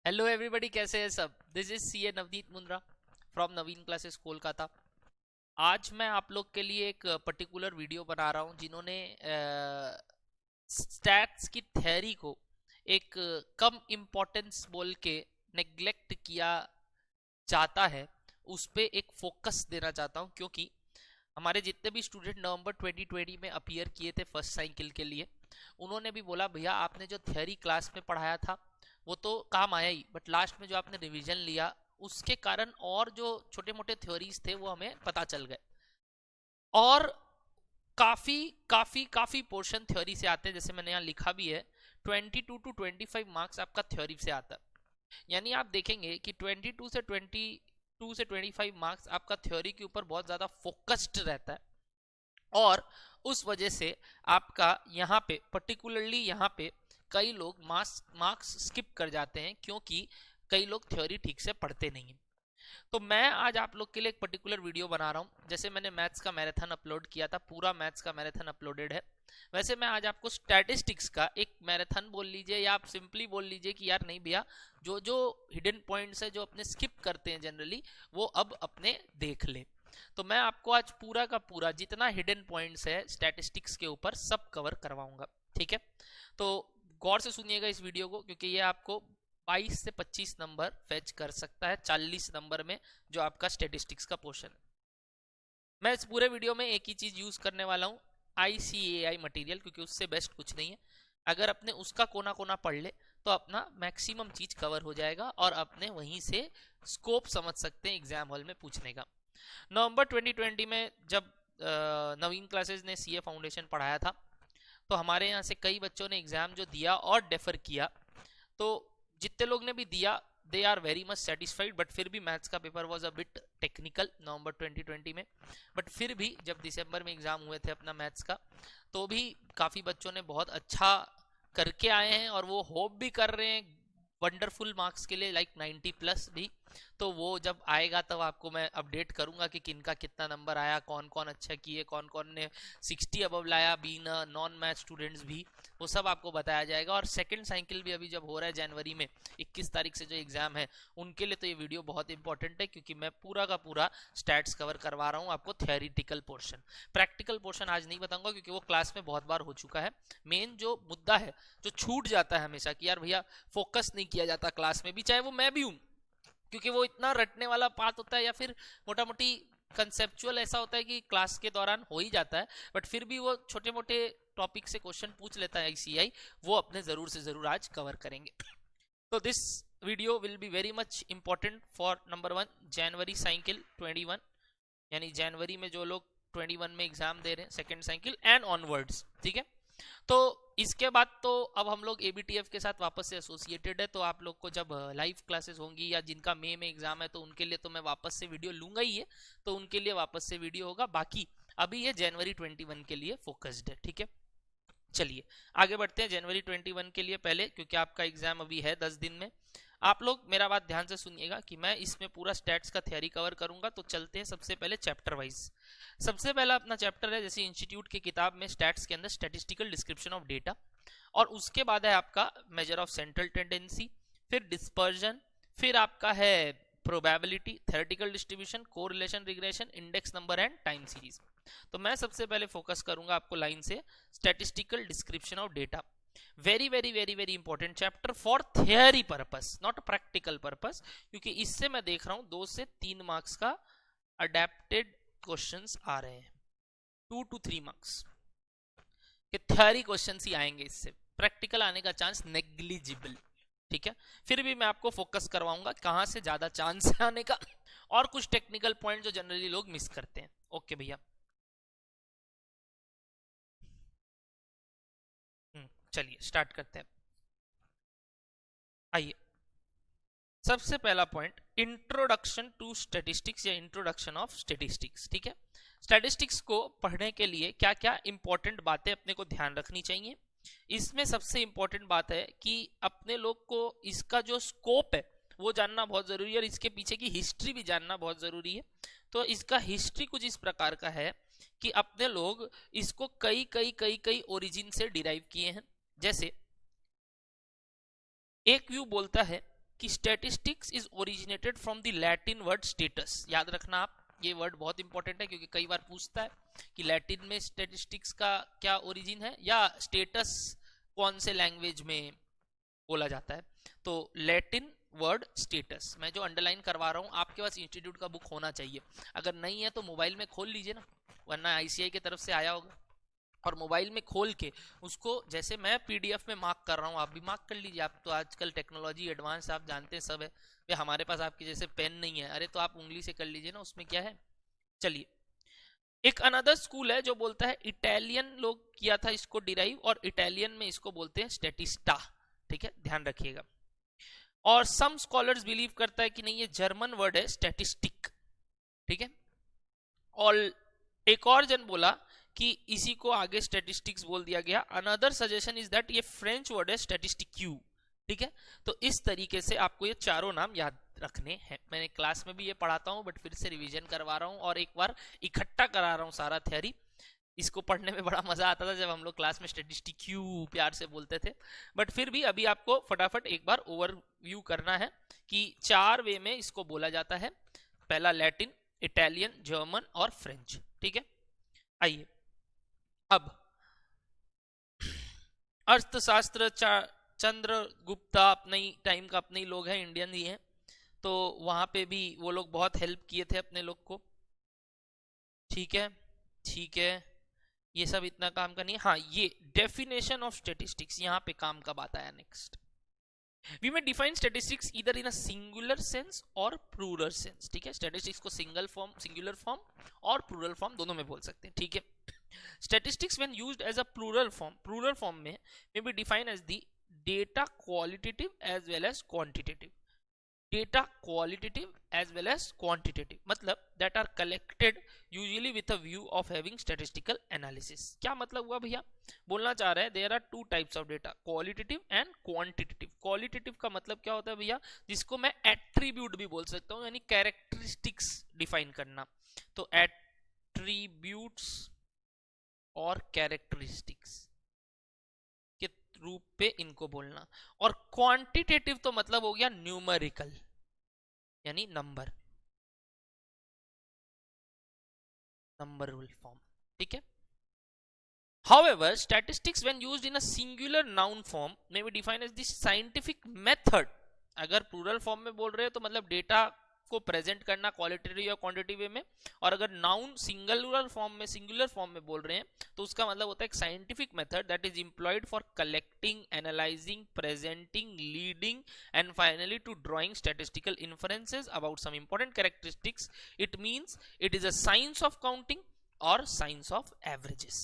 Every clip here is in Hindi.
हेलो एवरीबॉडी, कैसे हैं सब। This is C A Navneet Mundra from Naveen classes Kolkata. आज मैं आप लोग के लिए एक पर्टिकुलर वीडियो बना रहा हूं जिन्होंने स्टैट्स की थ्योरी को एक कम इम्पोर्टेंस बोल के नेग्लेक्ट किया जाता है, उस पे एक फोकस देना चाहता हूं। क्योंकि हमारे जितने भी स्टूडेंट नवंबर 2020 में अपीयर किए थे फर्स्ट साइकिल के लिए, उन्होंने भी बोला भैया आपने जो थ्योरी क्लास में पढ़ाया था वो तो काम आया ही, बट लास्ट में जो आपने रिवीजन लिया उसके कारण और जो छोटे मोटे थ्योरीज थे वो हमें पता चल गए। और काफी काफी काफी पोर्शन थ्योरी से आते हैं, जैसे मैंने यहाँ लिखा भी है 22 to 25 मार्क्स आपका थ्योरी से आता है। यानी आप देखेंगे कि 22 से 25 मार्क्स आपका थ्योरी के ऊपर बहुत ज्यादा फोकस्ड रहता है। और उस वजह से आपका यहाँ पे पर्टिकुलरली यहाँ पे कई लोग मार्क्स स्किप कर जाते हैं, क्योंकि कई लोग थ्योरी ठीक से पढ़ते नहीं हैं। तो मैं आज आप लोग के लिए एक पर्टिकुलर वीडियो बना रहा हूं। जैसे मैंने मैथ्स का मैराथन अपलोड किया था, पूरा मैथ्स का मैराथन अपलोडेड है, वैसे मैं आज आपको स्टैटिस्टिक्स का एक मैराथन बोल लीजिए या आप सिंपली बोल लीजिए कि यार नहीं भैया, जो जो हिडन पॉइंट्स है जो अपने स्किप करते हैं जनरली, वो अब अपने देख ले। तो मैं आपको आज पूरा का पूरा जितना हिडन पॉइंट्स है स्टैटिस्टिक्स के ऊपर सब कवर करवाऊंगा, ठीक है। तो गौर से सुनिएगा इस वीडियो को, क्योंकि ये आपको 22 से 25 नंबर फेच कर सकता है 40 नंबर में, जो आपका स्टैटिस्टिक्स का पोर्शन है। मैं इस पूरे वीडियो में एक ही चीज यूज करने वाला हूँ, ICAI मटेरियल, क्योंकि उससे बेस्ट कुछ नहीं है। अगर अपने उसका कोना कोना पढ़ ले तो अपना मैक्सिमम चीज कवर हो जाएगा और अपने वहीं से स्कोप समझ सकते हैं एग्जाम हॉल में पूछने का। नवंबर 2020 में जब नवीन क्लासेस ने CA फाउंडेशन पढ़ाया था, तो हमारे यहाँ से कई बच्चों ने एग्जाम जो दिया और डेफर किया। तो जितने लोग ने भी दिया दे are very much satisfied, but फिर भी मैथ्स का paper was a bit technical November 2020 में। बट फिर भी जब दिसंबर में एग्जाम हुए थे अपना मैथ्स का, तो भी काफ़ी बच्चों ने बहुत अच्छा करके आए हैं और वो होप भी कर रहे हैं वंडरफुल मार्क्स के लिए, लाइक 90 प्लस भी। तो वो जब आएगा तब आपको मैं अपडेट करूंगा कि किनका कितना नंबर आया, कौन कौन अच्छा किए, कौन कौन ने 60 अबव लाया, बीन नॉन मैथ स्टूडेंट्स भी, वो सब आपको बताया जाएगा। और सेकंड साइकिल भी अभी जब हो रहा है जनवरी में 21 तारीख से जो एग्जाम है, उनके लिए तो ये वीडियो बहुत इंपॉर्टेंट है, क्योंकि मैं पूरा का पूरा स्टैट्स कवर करवा रहा हूँ आपको, थ्योरेटिकल पोर्शन। प्रैक्टिकल पोर्शन आज नहीं बताऊंगा क्योंकि वो क्लास में बहुत बार हो चुका है। मेन जो मुद्दा है जो छूट जाता है हमेशा कि यार भैया फोकस नहीं किया जाता क्लास में भी, चाहे वो मैं भी हूँ, क्योंकि वो इतना रटने वाला बात होता है या फिर मोटा मोटी कंसेप्चुअल ऐसा होता है कि क्लास के दौरान हो ही जाता है, बट फिर भी वो छोटे मोटे टॉपिक से क्वेश्चन पूछ लेता है ICAI, वो अपने जरूर से जरूर आज कवर करेंगे। तो this video will be very much important for number 1 January cycle 21, यानी जनवरी में जो लोग 21 में एग्जाम दे रहे हैं सेकेंड साइकिल एंड ऑनवर्ड्स, ठीक है। तो इसके बाद तो अब हम लोग ABTF के साथ वापस से एसोसिएटेड है, तो आप लोग को जब लाइव क्लासेस होंगी या जिनका मई में एग्जाम है, तो उनके लिए तो मैं वापस से वीडियो लूंगा ही है, तो उनके लिए वापस से वीडियो होगा। बाकी अभी ये जनवरी 21 के लिए फोकस्ड है, ठीक है। चलिए आगे बढ़ते हैं जनवरी 21 के लिए। पहले क्योंकि आपका एग्जाम अभी है 10 दिन में, आप लोग मेरा बात ध्यान से सुनिएगा कि मैं इसमें पूरा स्टैट्स का थ्योरी कवर करूंगा। तो चलते हैं सबसे पहले चैप्टर वाइज। सबसे पहला अपना चैप्टर है, जैसे इंस्टीट्यूट की किताब में स्टैट्स के अंदर स्टैटिस्टिकल डिस्क्रिप्शन ऑफ डेटा, और उसके बाद है आपका मेजर ऑफ सेंट्रल टेंडेंसी, फिर डिस्पर्जन, फिर आपका है probability, theoretical distribution, correlation, regression, index number and time series. तो मैं सबसे पहले फोकस करूंगा आपको लाइन से statistical description of data. Very very very very important chapter for theory purpose, not practical purpose, क्योंकि इससे मैं देख रहा हूं 2 से 3 मार्क्स का अडेप्टेड क्वेश्चंस आ रहे हैं, 2 to 3 मार्क्स के थियरी क्वेश्चंस ही आएंगे, इससे प्रैक्टिकल आने का चांस नेग्लिजिबल, ठीक है। फिर भी मैं आपको फोकस करवाऊंगा कहां से ज्यादा चांस है आने का, और कुछ टेक्निकल पॉइंट जो जनरली लोग मिस करते हैं। ओके भैया, चलिए स्टार्ट करते हैं। आइए, सबसे पहला पॉइंट इंट्रोडक्शन टू स्टैटिस्टिक्स या इंट्रोडक्शन ऑफ स्टैटिस्टिक्स, ठीक है। स्टैटिस्टिक्स को पढ़ने के लिए क्या क्या इंपॉर्टेंट बातें अपने को ध्यान रखनी चाहिए। इसमें सबसे इंपॉर्टेंट बात है कि अपने लोग को इसका जो स्कोप है वो जानना बहुत जरूरी है, और इसके पीछे की हिस्ट्री भी जानना बहुत जरूरी है। तो इसका हिस्ट्री कुछ इस प्रकार का है कि अपने लोग इसको कई कई कई कई ओरिजिन से डिराइव किए हैं। जैसे एक व्यू बोलता है कि statistics is originated from the Latin word status. याद रखना आप, ये वर्ड बहुत इंपॉर्टेंट है क्योंकि कई बार पूछता है कि लैटिन में स्टैटिस्टिक्स का क्या ओरिजिन है या स्टेटस कौन से लैंग्वेज में बोला जाता है। तो लैटिन वर्ड स्टेटस, मैं जो अंडरलाइन करवा रहा हूँ आपके पास इंस्टीट्यूट का बुक होना चाहिए, अगर नहीं है तो मोबाइल में खोल लीजिए ना, वरना आईसीआई की तरफ से आया होगा, और मोबाइल में खोल के उसको, जैसे मैं पीडीएफ में मार्क कर रहा हूँ आप भी मार्क कर लीजिए। आप तो आजकल टेक्नोलॉजी एडवांस आप जानते हैं सब है, वे हमारे पास आपके जैसे पेन नहीं है, अरे तो आप उंगली से कर लीजिए ना, उसमें क्या है। चलिए, एक अनदर स्कूल है जो बोलता है, इटालियन लोग किया था इसको डिराइव, और इटालियन में इसको बोलते हैं स्टेटिस्टा, ठीक है, ध्यान रखिएगा। और सम स्कॉलर्स बिलीव करता है कि नहीं ये जर्मन वर्ड है स्टैटिस्टिक, ठीक है। और एक और जन बोला कि इसी को आगे स्टैटिस्टिक्स बोल दिया गया। अनदर सजेशन इज दैट ये फ्रेंच वर्ड है स्टैटिस्टिक्यू, ठीक है। तो इस तरीके से आपको ये चारों नाम याद रखने हैं। मैंने क्लास में भी ये पढ़ाता हूँ बट फिर से रिवीजन करवा रहा हूँ और एक बार इकट्ठा करा रहा हूँ सारा थ्योरी। इसको पढ़ने में बड़ा मजा आता था जब हम लोग क्लास में स्टैटिस्टिक्यू प्यार से बोलते थे, बट फिर भी अभी आपको फटाफट एक बार ओवरव्यू करना है कि 4 वे में इसको बोला जाता है। पहला लैटिन, इटालियन, जर्मन और फ्रेंच, ठीक है। आइए अब अर्थशास्त्र, चंद्रगुप्ता अपने टाइम का अपने ही लोग हैं, इंडियन ही हैं, तो वहां पे भी वो लोग बहुत हेल्प किए थे अपने लोग को, ठीक है। ठीक है, ये सब इतना काम का नहीं है। हाँ, ये डेफिनेशन ऑफ स्टैटिस्टिक्स यहाँ पे काम का बात आया। Next, we may define statistics either in a singular sense और प्लूरल सेंस, ठीक है। स्टैटिस्टिक्स को सिंगल फॉर्म, सिंगुलर फॉर्म और प्लूरल फॉर्म दोनों में बोल सकते हैं, ठीक है। Statistics when used as a plural form may be define as the data qualitative as well as quantitative. Data qualitative as well as quantitative मतलब that are collected usually with a view of having statistical analysis. क्या मतलब हुआ भैया, बोलना चाह रहे हैं there are 2 types of data, qualitative and quantitative. Qualitative का मतलब क्या होता है भैया, जिसको मैं एट्रीब्यूट भी बोल सकता हूँ, यानी कैरेक्टरिस्टिक्स डिफाइन करना। तो एट्रीब्यूट्स और कैरेक्टरिस्टिक्स के रूप पे इनको बोलना। और क्वांटिटेटिव तो मतलब हो गया न्यूमेरिकल, यानी नंबर, नंबरल फॉर्म, ठीक है। However, statistics when used in a singular noun form may be defined as the scientific method। अगर प्लूरल फॉर्म में बोल रहे हैं तो मतलब डेटा को प्रेजेंट करना क्वालिटेटिव या क्वांटिटेटिव वे में, और अगर नाउन सिंगुलर फॉर्म में बोल रहे हैं तो उसका मतलब होता है एक scientific method that is employed for collecting, analysing, presenting, leading and finally to drawing statistical inferences about some important characteristics. It means it is a science of counting और साइंस ऑफ एवरेजेस,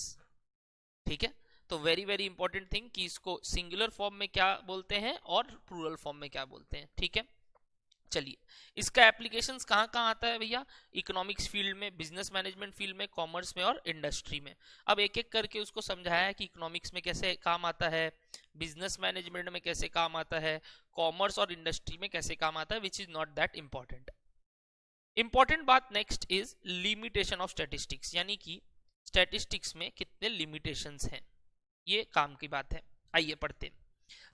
ठीक है। तो वेरी वेरी इंपॉर्टेंट थिंग कि इसको सिंगुलर फॉर्म में क्या बोलते हैं और प्लूरल फॉर्म में क्या बोलते हैं, ठीक है। चलिए, इसका एप्लीकेशंस कहाँ कहाँ आता है भैया, इकोनॉमिक्स फील्ड में, बिजनेस मैनेजमेंट फील्ड में, कॉमर्स में और इंडस्ट्री में। अब एक एक करके उसको समझाया है कि इकोनॉमिक्स में कैसे काम आता है, बिजनेस मैनेजमेंट में कैसे काम आता है, कॉमर्स और इंडस्ट्री में कैसे काम आता है, which is not that important. Important बात next is limitation of statistics, यानी कि स्टैटिस्टिक्स में कितने लिमिटेशंस हैं, ये काम की बात है। आइए पढ़ते हैं।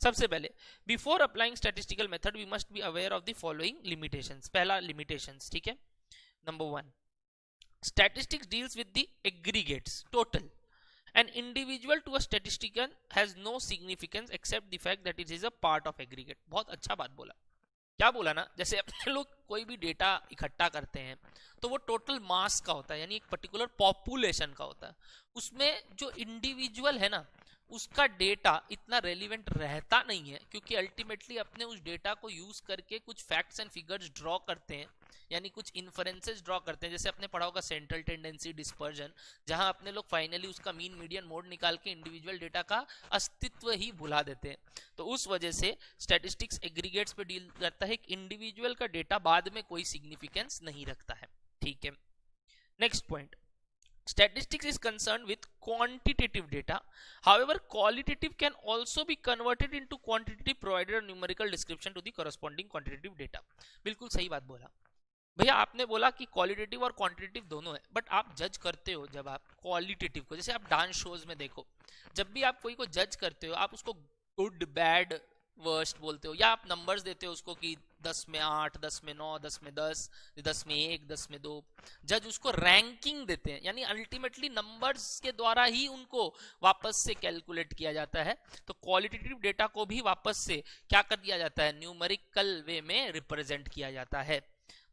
सबसे पहले, before applying statistical method we must be aware of the following limitations. पहला लिमिटेशंस, ठीक है। Number 1, statistics deals with the aggregates, total. An individual to a statistician has no significance except the fact that it is a part of aggregate। बहुत अच्छा बात बोला। क्या बोला ना, जैसे अपने लोग कोई भी डेटा इकट्ठा करते हैं तो वो टोटल मास का होता है, यानी एक पर्टिकुलर पॉपुलेशन का होता है। उसमें जो इंडिविजुअल है ना, उसका डेटा इतना रेलिवेंट रहता नहीं है, क्योंकि अल्टीमेटली अपने उस डेटा को यूज करके कुछ फैक्ट्स एंड फिगर्स ड्रॉ करते हैं, यानी कुछ इन्फरेंसेस ड्रॉ करते हैं। जैसे अपने पढ़ा होगा सेंट्रल टेंडेंसी डिस्पर्जन, जहां अपने लोग फाइनली उसका मीन मीडियन मोड निकाल के इंडिविजुअल डेटा का अस्तित्व ही भुला देते हैं। तो उस वजह से स्टैटिस्टिक्स एग्रीगेट्स पे डील करता है, इंडिविजुअल का डेटा बाद में कोई सिग्निफिकेंस नहीं रखता है, ठीक है। Next point, statistics is concerned with quantitative data, however qualitative can also be converted into quantitative provided a numerical description to the corresponding quantitative data। बिल्कुल सही बात बोला भैया, आपने बोला कि क्वालिटेटिव और क्वांटिटेटिव दोनों है, बट आप जज करते हो जब आप क्वालिटेटिव को, जैसे आप डांस शोज में देखो, जब भी आप कोई को जज करते हो आप उसको गुड बैड वर्स्ट बोलते हो, या आप नंबर्स देते हो उसको कि 10 में 8, 10 में 9, 10 में 10, 10 में 1, 10 में 2। जज उसको रैंकिंग देते हैं, यानी अल्टीमेटली नंबर्स के द्वारा ही उनको वापस से कैलकुलेट किया जाता है। तो क्वालिटेटिव डेटा को भी वापस से क्या कर दिया जाता है, न्यूमेरिकल वे में रिप्रेजेंट किया जाता है।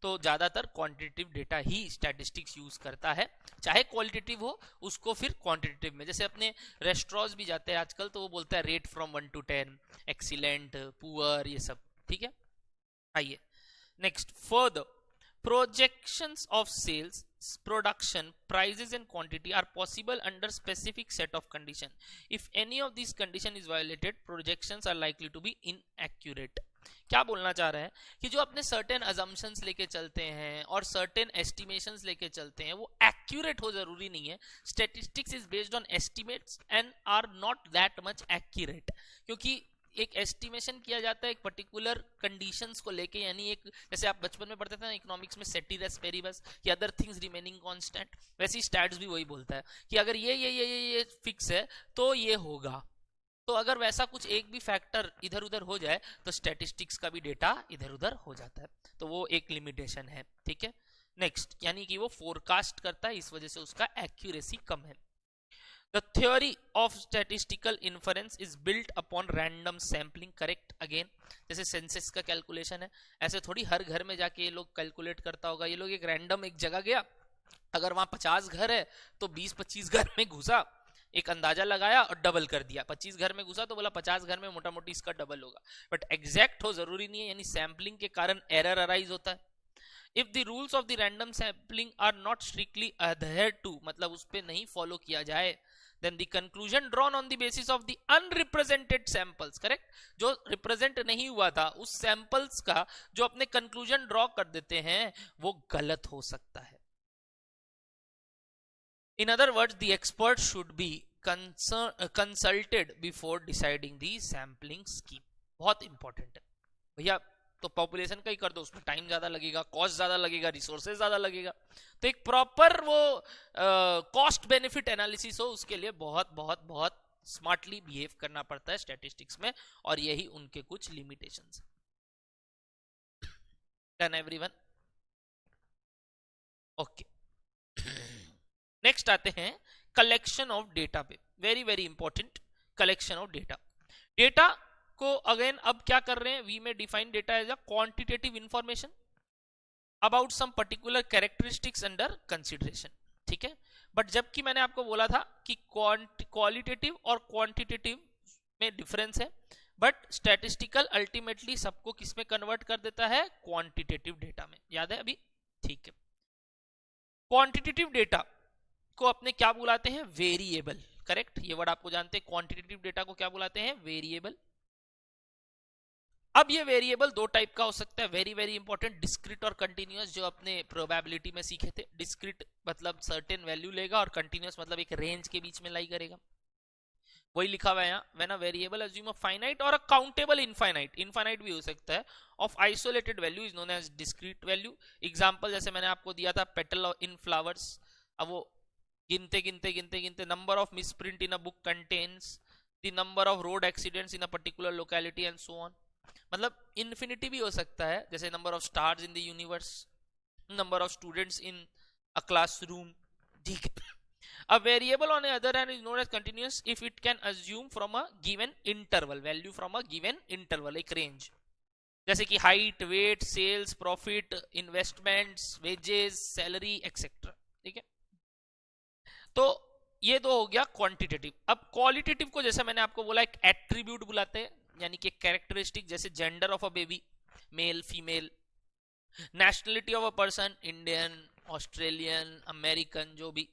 तो ज्यादातर क्वांटिटेटिव डेटा ही स्टैटिस्टिक्स यूज करता है, चाहे क्वालिटेटिव हो उसको फिर क्वांटिटेटिव में। जैसे अपने रेस्टोरेंट्स भी जाते हैं आजकल तो वो बोलता है rate from 1 to 10, excellent, poor, ये सब, ठीक है। आइए next, further projections of sales, production, prices and quantity are possible under specific set of condition. If any of these condition is violated, projections are likely to be inaccurate. क्या बोलना चाह रहे हैं कि जो अपने सर्टेन अजम्पशंस लेके चलते हैं और सर्टेन एस्टिमेशंस लेके चलते हैं वो एक्यूरेट हो जरूरी नहीं है। Statistics is based on estimates and are not that much accurate, क्योंकि एक एस्टिमेशन किया जाता है एक पर्टिकुलर कंडीशंस को लेके, यानी एक, जैसे आप बचपन में पढ़ते थे ना इकोनॉमिक्स में, सेटिरस पेरिबस, कि अदर थिंग्स रिमेनिंग कांस्टेंट, वैसे ही स्टैट्स भी वही बोलता है कि अगर ये फिक्स है तो ये होगा। तो अगर वैसा कुछ एक भी फैक्टर इधर उधर हो जाए तो स्टैटिस्टिक्स का भी डेटा इधर उधर हो जाता है, तो वो एक लिमिटेशन है, ठीक है। नेक्स्ट, यानी कि वो फोरकास्ट करता है, इस वजह से उसका एक्यूरेसी कम है। The theory of statistical inference is built upon random sampling, correct again। जैसे सेंसस का कैलकुलेशन है, ऐसे थोड़ी हर घर में जाके ये लोग कैलकुलेट करता होगा। ये लोग एक रैंडम एक जगह गया, अगर वहां 50 घर है तो 20-25 घर में घुसा, एक अंदाजा लगाया और डबल कर दिया। 25 घर में घुसा तो बोला 50 घर में मोटा मोटी इसका डबल होगा, बट एग्जैक्ट हो जरूरी नहीं है, यानी सैम्पलिंग के कारण एरर अराइज होता है। If the rules of the random sampling are not strictly adhered to, मतलब उस पे नहीं फॉलो किया जाए, then the conclusion drawn on the basis of the unrepresented samples, correct, जो रिप्रेजेंट नहीं हुआ था उस सैंपल्स का जो अपने कंक्लूजन ड्रॉ कर देते हैं वो गलत हो सकता है। In other words, the expert should be consulted before deciding the sampling scheme। बहुत इंपॉर्टेंट है भैया, तो पॉपुलेशन का ही कर दो, उसमें टाइम ज्यादा लगेगा, कॉस्ट ज्यादा लगेगा, रिसोर्सेज ज्यादा लगेगा, तो एक प्रॉपर वो कॉस्ट बेनिफिट एनालिसिस हो उसके लिए बहुत बहुत बहुत स्मार्टली बिहेव करना पड़ता है स्टैटिस्टिक्स में, और यही उनके कुछ लिमिटेशंस हैं। Done everyone? ओके, नेक्स्ट आते हैं कलेक्शन ऑफ डेटा पे। Very very important, collection of data. Data को अगेन अब क्या कर रहे हैं, we may define data as a quantitative information about some particular characteristics under consideration, ठीक है। बट जबकि मैंने आपको बोला था कि क्वालिटेटिव और क्वांटिटेटिव में डिफरेंस है, बट स्टैटिस्टिकल अल्टीमेटली सबको किस में कन्वर्ट कर देता है, क्वांटिटेटिव डेटा में, याद है अभी, ठीक है। क्वांटिटेटिव डेटा को अपने क्या बुलाते हैं, वेरिएबल, करेक्ट, ये वर्ड आपको जानते हैं। क्वांटिटेटिव डेटा को क्या बुलाते हैं, वेरिएबल। अब ये वेरिएबल दो टाइप का हो सकता है, वेरी वेरी इंपॉर्टेंट, डिस्क्रीट और कंटिन्यूअस, जो अपने प्रोबेबिलिटी में सीखे थे। डिस्क्रीट मतलब सर्टेन वैल्यू लेगा और कंटिन्यूअस मतलब एक रेंज के बीच में लाई करेगा, वही लिखा हुआ है यहाँ। When a variable assume a finite or a countable infinite, infinite भी हो सकता है, of isolated value is known as discrete value. Example जैसे मैंने आपको दिया था पेटल इन फ्लावर्स, अब वो गिनते गिनते गिनते गिनते number of misprint in a book contains the number of road accidents in a particular locality and so on. मतलब इन्फिनिटी भी हो सकता है, जैसे number of stars in the universe, number of students in a classroom, ठीक है। A variable on the other hand is known as continuous if it can assume from a given interval, value from a given interval, एक range, जैसे कि height, weight, sales, profit, investments, wages, salary etcetera, ठीक है। तो ये दो हो गया क्वांटिटेटिव। अब क्वालिटेटिव को जैसे मैंने आपको बोला एक एट्रीब्यूट बुलाते हैं, यानी कि कैरेक्टरिस्टिक, जैसे gender of a baby, male female, nationality of a person, Indian, Australian, American, जो भी,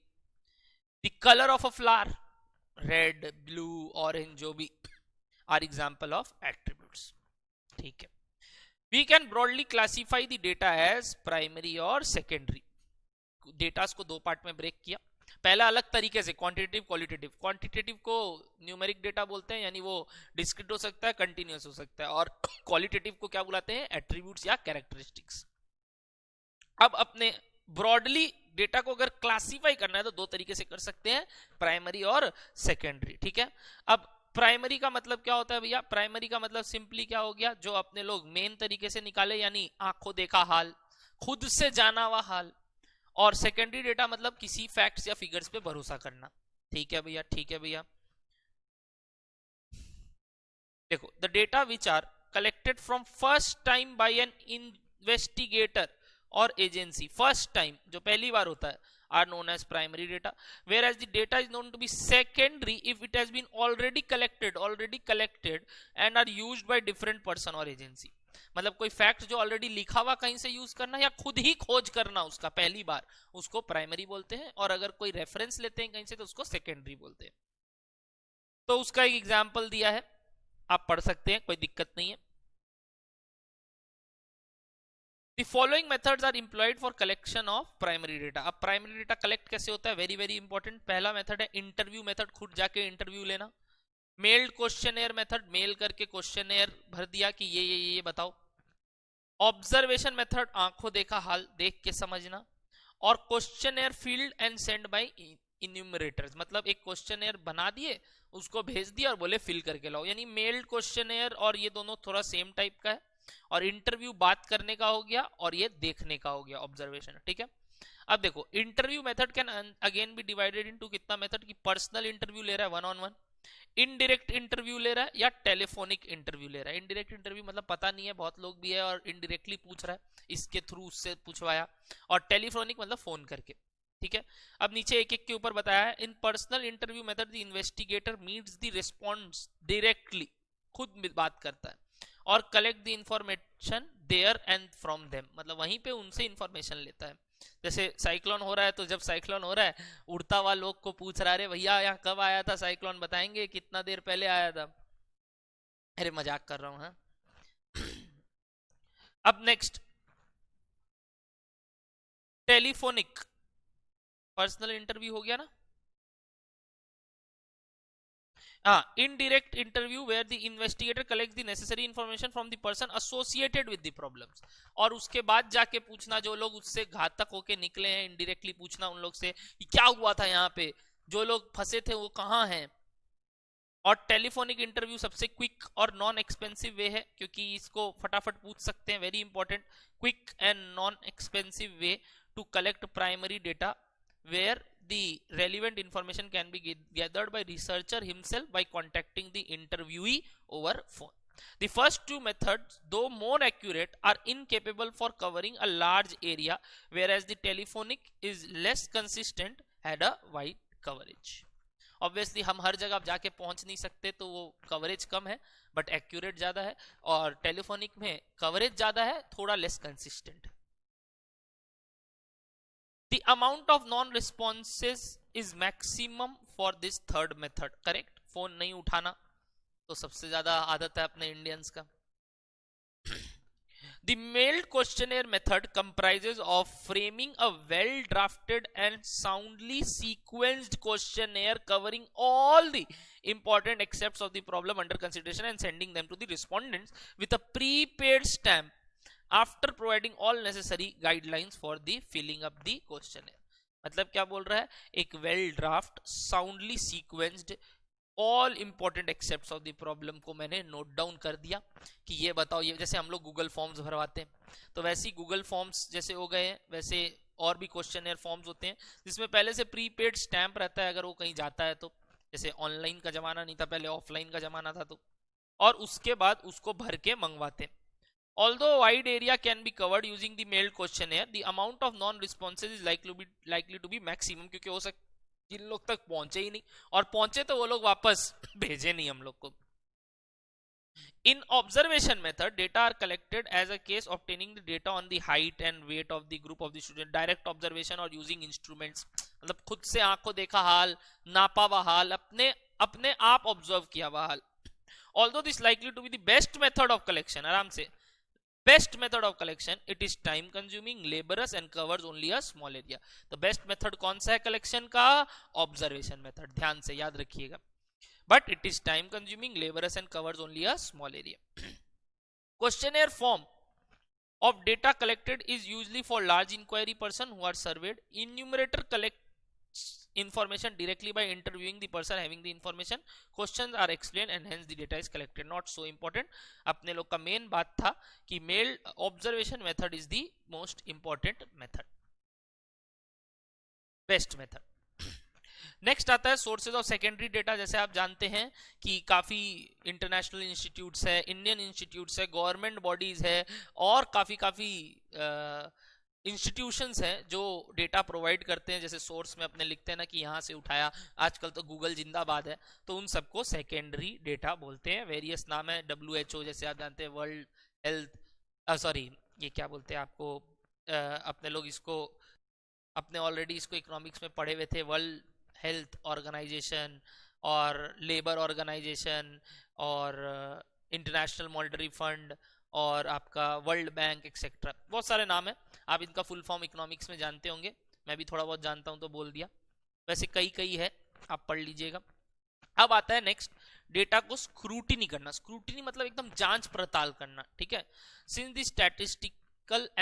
the colour of a flower, red, blue, orange, जो भी आर एग्जांपल ऑफ एट्रीब्यूट्स, ठीक है। We can broadly classify the data as primary और सेकेंडरी। डेटा को दो पार्ट में ब्रेक किया, पहला अलग तरीके से क्वांटिटेटिव क्वालिटेटिव। क्वांटिटेटिव को न्यूमेरिक डेटा बोलते हैं, यानी वो डिस्क्रीट हो सकता है, कंटिन्यूअस हो सकता है, और क्वालिटेटिव को क्या बुलाते हैं, एट्रीब्यूट्स या कैरेक्टरिस्टिक्स। अब अपने ब्रॉडली डेटा को अगर क्लासिफाई करना है तो दो तरीके से कर सकते हैं, प्राइमरी और सेकेंडरी, ठीक है। अब प्राइमरी का मतलब क्या होता है भैया? प्राइमरी का मतलब सिंपली क्या हो गया, जो अपने लोग मेन तरीके से निकाले, यानी आंखों देखा हाल, खुद से जाना हुआ हाल। और सेकेंडरी डेटा मतलब किसी फैक्ट्स या फिगर्स पे भरोसा करना। ठीक है भैया, ठीक है भैया। देखो, the data which are collected from first time by an investigator or agency, first time जो पहली बार होता है, are known as primary data, whereas the data is known to be secondary if it has been already collected and are used by different person or agency। मतलब कोई फैक्ट जो ऑलरेडी लिखा हुआ कहीं से यूज करना या खुद ही खोज करना उसका पहली बार, उसको प्राइमरी बोलते हैं। और अगर कोई रेफरेंस लेते हैं कहीं से तो उसको सेकेंडरी बोलते हैं। तो उसका एक एग्जाम्पल दिया है, आप पढ़ सकते हैं, कोई दिक्कत नहीं है। The following methods are employed for collection of primary data। अब प्राइमरी डेटा कलेक्ट कैसे होता है, वेरी वेरी इंपॉर्टेंट। पहला मेथड है इंटरव्यू मेथड, खुद जाके इंटरव्यू लेना। मेल्ड क्वेश्चनएयर मेथड, मेल करके क्वेश्चनएयर भर दिया कि ये बताओ। ऑब्जर्वेशन मेथड, आंखों देखा हाल, देख के समझना। और क्वेश्चनएयर फील्ड एंड सेंड बाय इन्यूमरेटर्स, मतलब एक क्वेश्चनएयर बना दिए, उसको भेज दिया और बोले फिल करके लाओ। यानी मेल्ड क्वेश्चनएयर और ये दोनों थोड़ा सेम टाइप का है। और इंटरव्यू बात करने का हो गया और ये देखने का हो गया, ऑब्जर्वेशन। ठीक है, अब देखो interview method can again be divided into कितना मेथड की, पर्सनल इंटरव्यू ले रहा है 1-on-1, इनडायरेक्ट इंटरव्यू ले रहा है या टेलीफोनिक इंटरव्यू ले रहा है। इनडायरेक्ट इंटरव्यू मतलब पता नहीं है, बहुत लोग भी है और इनडायरेक्टली पूछ रहा है, इसके थ्रू उससे पूछवाया। और टेलीफोनिक मतलब फोन करके। ठीक है, अब नीचे एक एक के ऊपर बताया है। In personal interview method the investigator meets the response directly, खुद बात करता है, और collect the information there and from them, मतलब वहीं पे उनसे इंफॉर्मेशन लेता है। जैसे साइक्लोन हो रहा है, तो जब साइक्लोन हो रहा है, उड़ता हुआ लोग को पूछ रहा है, भैया यहाँ कब आया था साइक्लोन, बताएंगे कितना देर पहले आया था। अरे मजाक कर रहा हूं। हाँ, अब नेक्स्ट टेलीफोनिक, पर्सनल इंटरव्यू हो गया ना। Indirect interview where the investigator collects the necessary information from the person associated with the problems, और उसके बाद जाके पूछना जो लोग उससे घातक होके निकले हैं, इनडायरेक्टली पूछना उन लोग से कि क्या हुआ था यहाँ पे, जो लोग फंसे थे वो कहाँ हैं। और टेलीफोनिक इंटरव्यू सबसे क्विक और नॉन एक्सपेंसिव वे है, क्योंकि इसको फटाफट पूछ सकते हैं, very important, quick and non expensive way to collect primary data where the relevant information can be gathered by researcher himself by contacting the interviewee over phone. The first two methods, though more accurate, are incapable for covering a large area, whereas the telephonic is less consistent, had a wide coverage. Obviously हम हर जगह जाके पहुंच नहीं सकते, तो वो कवरेज कम है बट एक्यूरेट ज्यादा है, और टेलीफोनिक में कवरेज ज्यादा है, थोड़ा less consistent. The amount of non-responses is maximum for this third method, correct? Phone नहीं उठाना तो सबसे ज्यादा आदत है अपने इंडियंस का। The mailed questionnaire method comprises of framing a well-drafted and soundly sequenced questionnaire covering all the important aspects of the problem under consideration and sending them to the respondents with a prepaid stamp after providing all necessary guidelines for the filling up the questionnaire। मतलब क्या बोल रहा है, एक well draft, soundly sequenced, all important accepts of the problem को मैंने नोट डाउन कर दिया कि ये बताओ, ये जैसे हम लोग गूगल फॉर्म्स भरवाते हैं, तो वैसे ही गूगल फॉर्म्स जैसे हो गए हैं, वैसे और भी क्वेश्चनर फॉर्म्स होते हैं जिसमें पहले से प्रीपेड स्टैंप रहता है, अगर वो कहीं जाता है तो। जैसे ऑनलाइन का जमाना नहीं था, पहले ऑफलाइन का जमाना था, तो और उसके बाद उसको भर के मंगवाते हैं। Although a wide area can be covered using the mailed questionnaire, the amount of non-responses is likely to be maximum, क्योंकि हो सकता जिन लोग तक पहुंचे ही नहीं, और पहुंचे तो वो लोग वापस भेजे नहीं हम लोग को। In observation method, data are collected as a case obtaining the data on the height and weight of the group of the student, direct observation और using instruments, मतलब खुद से आंखों देखा हाल, नापा हुआ हाल, अपने आप ऑब्जर्व किया हुआ हाल। Although this likely to be the best method of collection, आराम से best method of collection, it is time consuming, laborious and covers only a small area। तो बेस्ट मेथड कौन सा है कलेक्शन का, ऑब्जर्वेशन मेथड, ध्यान से याद रखिएगा। But it is time consuming, laborious and covers only a small area. Questionnaire form of data collected is usually for large inquiry person who are surveyed. Enumerator collects information directly by interviewing the person having the information. Questions are explained and hence the data is collected. Not so important. अपने लोग का मेन बात था कि mail observation method is the most important method, best method. Next आता है सोर्सेज ऑफ सेकेंडरी डेटा. जैसे आप जानते हैं कि काफी इंटरनेशनल इंस्टीट्यूट्स है, इंडियन इंस्टीट्यूट्स है, गवर्नमेंट बॉडीज है और काफी इंस्टीट्यूशंस हैं जो डेटा प्रोवाइड करते हैं. जैसे सोर्स में अपने लिखते हैं ना कि यहाँ से उठाया, आजकल तो गूगल जिंदाबाद है, तो उन सबको सेकेंडरी डेटा बोलते हैं. वेरियस नाम है, WHO जैसे आप जानते हैं, वर्ल्ड हेल्थ, सॉरी ये क्या बोलते हैं आपको, अपने लोग इसको अपने ऑलरेडी इसको इकोनॉमिक्स में पढ़े हुए थे, वर्ल्ड हेल्थ ऑर्गेनाइजेशन और लेबर ऑर्गेनाइजेशन और इंटरनेशनल मॉनेटरी फंड और आपका वर्ल्ड बैंक एक्सेट्रा, बहुत सारे नाम है. आप इनका फुल फॉर्म इकोनॉमिक्स में जानते होंगे, मैं भी थोड़ा बहुत जानता हूं तो बोल दिया, वैसे कई है, आप पढ़ लीजिएगा. अब आता है नेक्स्ट, डेटा को स्क्रूटिनी करना. स्क्रूटिनी मतलब एकदम जांच पड़ताल करना, ठीक है. Since the statistical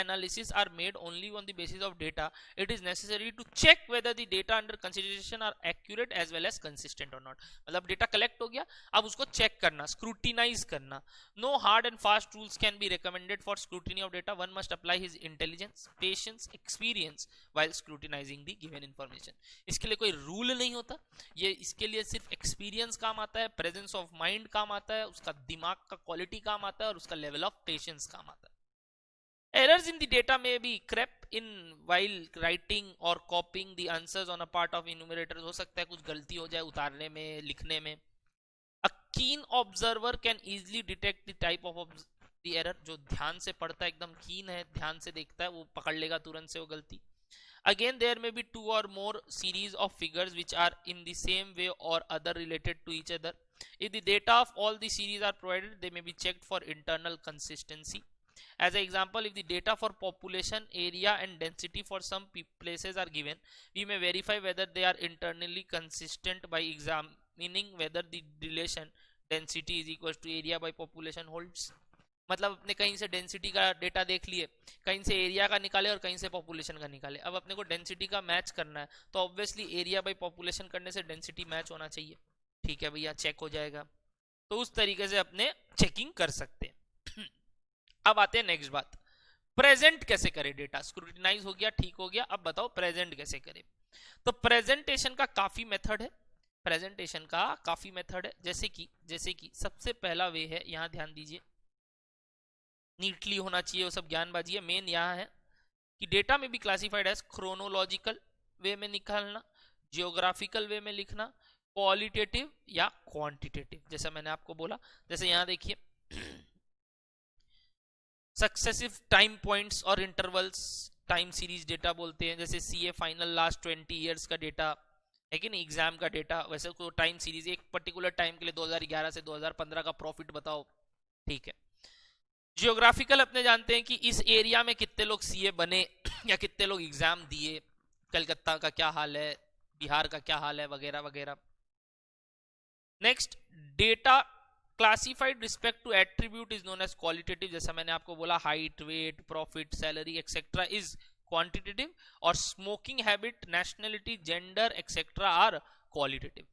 analysis are made only on the basis of data, it is necessary to check whether the data under consideration are accurate as well as consistent or not. मतलब डेटा कलेक्ट हो गया, अब उसको चेक करना, स्क्रूटिनाइज करना. No hard and fast rules can be recommended for scrutiny of data. One must apply his intelligence, patience, experience while scrutinizing the given information. इसके लिए कोई रूल नहीं होता, ये इसके लिए सिर्फ एक्सपीरियंस काम आता है, प्रेजेंस ऑफ माइंड काम आता है, उसका दिमाग का क्वालिटी काम आता है और उसका लेवल ऑफ पेशेंस काम आता है. Errors in the data may be crept in while writing or copying the answers on a part of enumerators. हो सकता है कुछ गलती हो जाए उतारने में, लिखने में. A keen observer can easily detect the type of the error. जो ध्यान से पढ़ता है, एकदम कीन है, ध्यान से देखता है, वो पकड़ लेगा तुरंत से वो गलती. Again, there may be two or more series of figures which are in the same way or other related to each other. If the data of all the series are provided, they may be checked for internal consistency. As an example, if the data for population, area and density for some places are given, we may verify whether they are internally consistent by examining whether the relation density is equal to area by population holds. मतलब अपने कहीं से डेंसिटी का डेटा देख लिए, कहीं से एरिया का निकाले और कहीं से पॉपुलेशन का निकाले. अब अपने को डेंसिटी का मैच करना है तो ऑब्वियसली एरिया बाय पॉपुलेशन करने से डेंसिटी मैच होना चाहिए. ठीक है भैया, चेक हो जाएगा. तो उस तरीके से अपने चेकिंग कर सकते हैं. अब आते हैं नेक्स्ट बात, प्रेजेंट कैसे करें डेटा. स्क्रूटिनाइज हो गया, ठीक हो गया, अब बताओ प्रेजेंट कैसे करें. तो प्रेजेंटेशन का काफी मेथड है, प्रेजेंटेशन का काफी मेथड है. जैसे कि सबसे पहला वे है, यहां ध्यान दीजिए, नीटली होना चाहिए, वो सब ज्ञानबाजी है. मेन यहां है कि डेटा में भी क्लासिफाइड एज क्रोनोलॉजिकल वे में निकालना, जियोग्राफिकल वे में लिखना, क्वालिटेटिव या क्वांटिटेटिव. जैसा मैंने आपको बोला, जैसे यहां देखिए सक्सेसिव टाइम पॉइंट्स और इंटरवल्स टाइम सीरीज डेटा बोलते हैं. जैसे सीए फाइनल लास्ट 20 इयर्स का डेटा है कि नहीं, एग्जाम का डेटा, वैसे को टाइम सीरीज एक पर्टिकुलर टाइम के लिए 2011 से 2015 का प्रॉफिट बताओ. ठीक है. जियोग्राफिकल अपने जानते हैं कि इस एरिया में कितने लोग सीए बने या कितने लोग एग्जाम दिए, कलकत्ता का क्या हाल है, बिहार का क्या हाल है, वगैरह वगैरह. Next, data classified respect to attribute is known as qualitative. जैसा मैंने आपको बोला, height, weight, profit, salary etcetera is quantitative और smoking habit, nationality, gender etcetera are qualitative.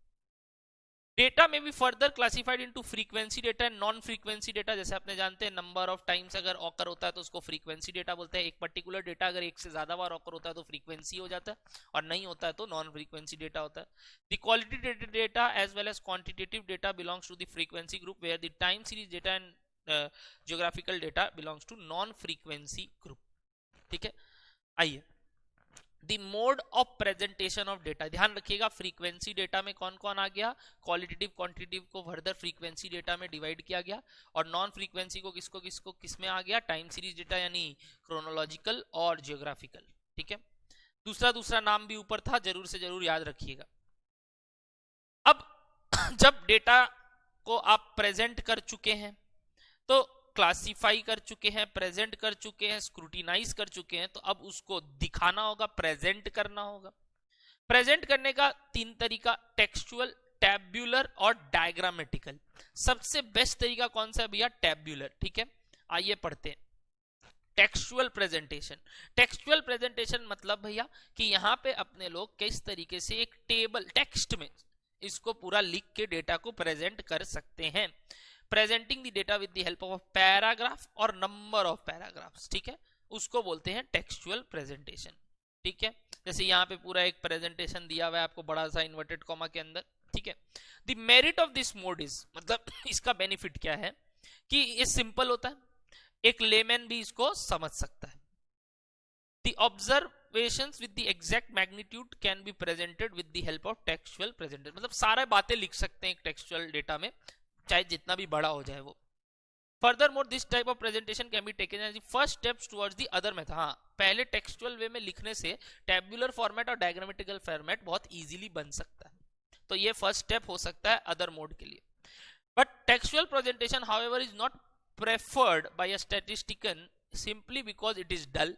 Data में भी further classified into frequency data and non frequency data. जैसे आपने जानते हैं नंबर ऑफ टाइम्स अगर ऑकर होता है तो उसको फ्रीक्वेंसी डेटा बोलते हैं. एक पर्टिकुलर डेटा अगर एक से ज्यादा बार ऑकर होता है तो फ्रीक्वेंसी हो जाता है, और नहीं होता है तो नॉन फ्रीक्वेंसी डेटा होता है. The qualitative data as well as quantitative data belongs to the frequency group, where the time series data and geographical data belongs to non frequency group. ठीक है. आइए, the mode of presentation of data. ध्यान रखिएगा, फ्रीक्वेंसी डेटा में कौन कौन आ गया, क्वालिटेटिव क्वांटिटेटिव को फर्दर फ्रीक्वेंसी डेटा में डिवाइड किया गया, और नॉन फ्रीक्वेंसी को किसको किस में आ गया, टाइम सीरीज डेटा यानी क्रोनोलॉजिकल और जियोग्राफिकल. ठीक है. दूसरा नाम भी ऊपर था, जरूर से जरूर याद रखिएगा. अब जब डेटा को आप प्रेजेंट कर चुके हैं, तो क्लासिफाई कर चुके हैं, प्रेजेंट कर चुके हैं, स्क्रूटिनाइज कर चुके हैं, तो अब उसको दिखाना होगा, प्रेजेंट करना होगा. प्रेजेंट करने का 3 तरीका, टेक्सचुअल, टैब्यूलर और डायग्रामेटिकल. सबसे बेस्ट तरीका कौन सा है भैया, टैब्यूलर. ठीक है. आइए पढ़ते हैं. Textual presentation. टेक्सचुअल प्रेजेंटेशन मतलब भैया कि यहाँ पे अपने लोग किस तरीके से एक टेबल टेक्स्ट में इसको पूरा लिख के डेटा को प्रेजेंट कर सकते हैं। Presenting the data with the help of paragraph और नंबर ऑफ पैराग्राफ्स, ठीक है, उसको बोलते हैं टेक्सचुअल प्रेजेंटेशन। ठीक है, जैसे यहाँ पे पूरा एक प्रेजेंटेशन दिया हुआ है आपको बड़ा सा इन्वर्टेड कॉमा के अंदर। ठीक है, the merit of this mode is, मतलब इसका बेनिफिट क्या है कि ये सिंपल होता है, एक लेमैन भी इसको समझ सकता है। The observations with the exact magnitude can be presented with the help of textual presentation, मतलब सारे बातें लिख सकते हैं एक टेक्सचुअल डेटा में, चाहे जितना भी बड़ा हो जाए वो। Furthermore, this type of presentation can be taken as the first steps towards the other method. हाँ, पहले टेक्सचुअल वे में लिखने से टेबुलर फॉर्मेट और डायग्रामेटिकल फॉर्मेट बहुत इजीली बन सकता है, तो ये फर्स्ट स्टेप हो सकता है अदर मोड के लिए। But textual presentation however is not preferred by a statistician simply because it is dull,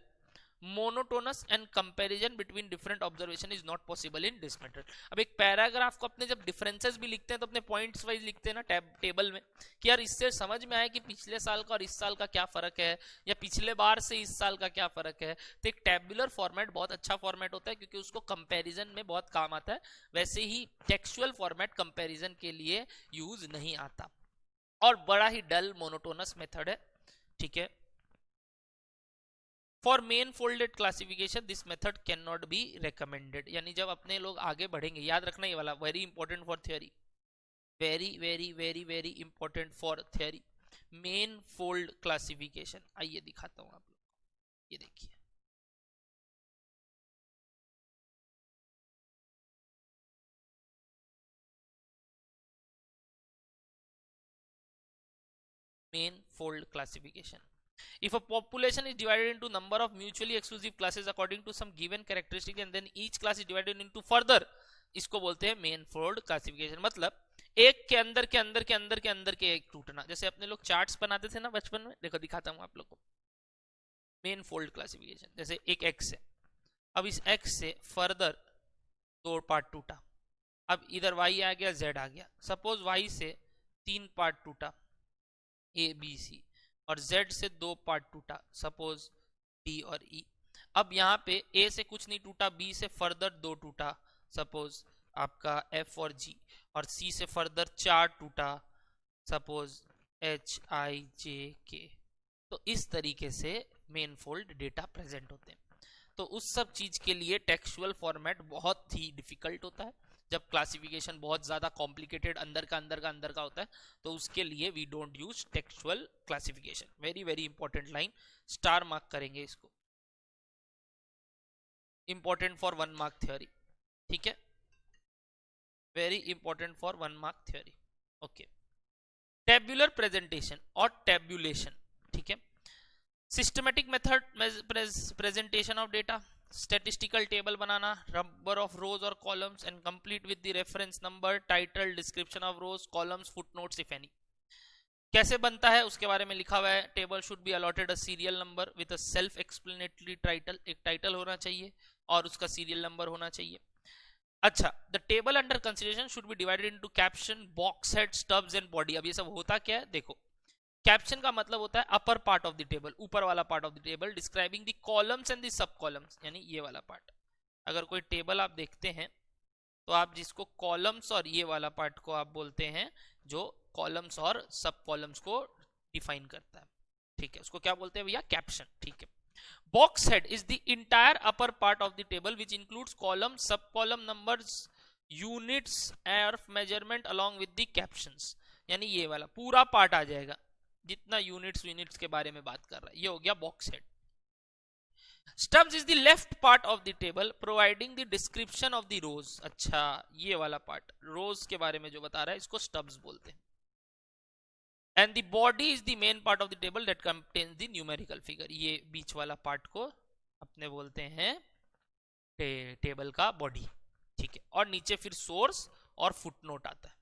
monotonous and comparison between different observation is not possible in this method. अब एक पैराग्राफ को अपने जब डिफरेंसेस भी लिखते हैं तो अपने पॉइंट्स वाइज लिखते हैं ना टेबल में, कि यार इससे समझ में आया कि पिछले साल का और इस साल का क्या फर्क है, या पिछले बार से इस साल का क्या फर्क है। तो एक टेबुलर फॉर्मेट बहुत अच्छा फॉर्मेट होता है क्योंकि उसको कंपैरिजन में बहुत काम आता है। वैसे ही टेक्सचुअल फॉर्मेट कंपैरिजन के लिए यूज नहीं आता और बड़ा ही डल मोनोटोनस मेथड है। ठीक है, for main folded classification this method can not be recommended, यानी जब अपने लोग आगे बढ़ेंगे, याद रखना ये वाला very important for theory, very very very very important for theory, main fold classification. आइए दिखाता हूं आप लोग, ये देखिए main fold classification. If a population is divided into number of mutually exclusive classes according to some given characteristic and then each class is divided into further, इसको बोलते हैं मेन फोल्ड क्लासिफिकेशन। मतलब एक के अंदर के अंदर के अंदर के अंदर के एक टूटना, जैसे अपने लोग चार्ट्स बनाते थे ना बचपन में, देखो दिखाता हूं आप लोग को। मेन फोल्ड क्लासिफिकेशन, जैसे एक एक्स है, अब इस एक्स से फर्दर दो पार्ट टूटा, अब इधर वाई आ गया, जेड आ गया। सपोज वाई से 3 पार्ट टूटा, ए बी सी, और Z से 2 पार्ट टूटा, सपोज D और E। अब यहाँ पे A से कुछ नहीं टूटा, B से फर्दर 2 टूटा, सपोज आपका F और G, और C से फर्दर 4 टूटा, suppose H I J K। तो इस तरीके से मेन फोल्ड डेटा प्रेजेंट होते हैं। तो उस सब चीज के लिए टेक्सचुअल फॉर्मेट बहुत ही डिफिकल्ट होता है, जब क्लासिफिकेशन बहुत ज्यादा कॉम्प्लिकेटेड अंदर का होता है, तो उसके लिए we don't use textual classification. Very very important line, star mark करेंगे इसको, इंपॉर्टेंट फॉर 1 मार्क थ्योरी। ठीक है, very important for 1 mark theory. Okay, tabular presentation और टेब्युलेशन। ठीक है, systematic method presentation of data, statistical table बनाना, नंबर ऑफ रोज और columns and complete with the reference number, title, description of rows, columns, footnotes if any. कैसे बनता है उसके बारे में लिखा हुआ है। Table should be allotted a serial number with a self explanatory title, एक टाइटल होना चाहिए और उसका सीरियल नंबर होना चाहिए। अच्छा, the table under consideration should be divided into caption, box head, stubs and body. अब ये सब होता क्या है देखो, कैप्शन का मतलब होता है upper part of the table, ऊपर वाला part of the table, describing the columns and the sub columns, यानी ये वाला पार्ट। अगर कोई टेबल आप देखते हैं तो आप जिसको कॉलम्स और ये वाला पार्ट को आप बोलते हैं जो कॉलम्स और सब कॉलम्स को डिफाइन करता है। ठीक है, उसको क्या बोलते हैं भैया, कैप्शन। ठीक है, box head is the entire upper part of the table which includes column, सब कॉलम नंबर्स, यूनिट्स और measurement along with the captions, यानी ये वाला पूरा पार्ट आ जाएगा जितना यूनिट्स के बारे में बात कर रहा है, ये हो गया box head. Stubs is the left part of the table providing the description of the rows. अच्छा, ये वाला पार्ट रोज के बारे में जो बता रहा है इसको स्टब्स बोलते हैं। And the body is the main part of the table that contains the numerical figure, ये बीच वाला पार्ट को अपने बोलते हैं टेबल का बॉडी। ठीक है, और नीचे फिर सोर्स और फुटनोट आता है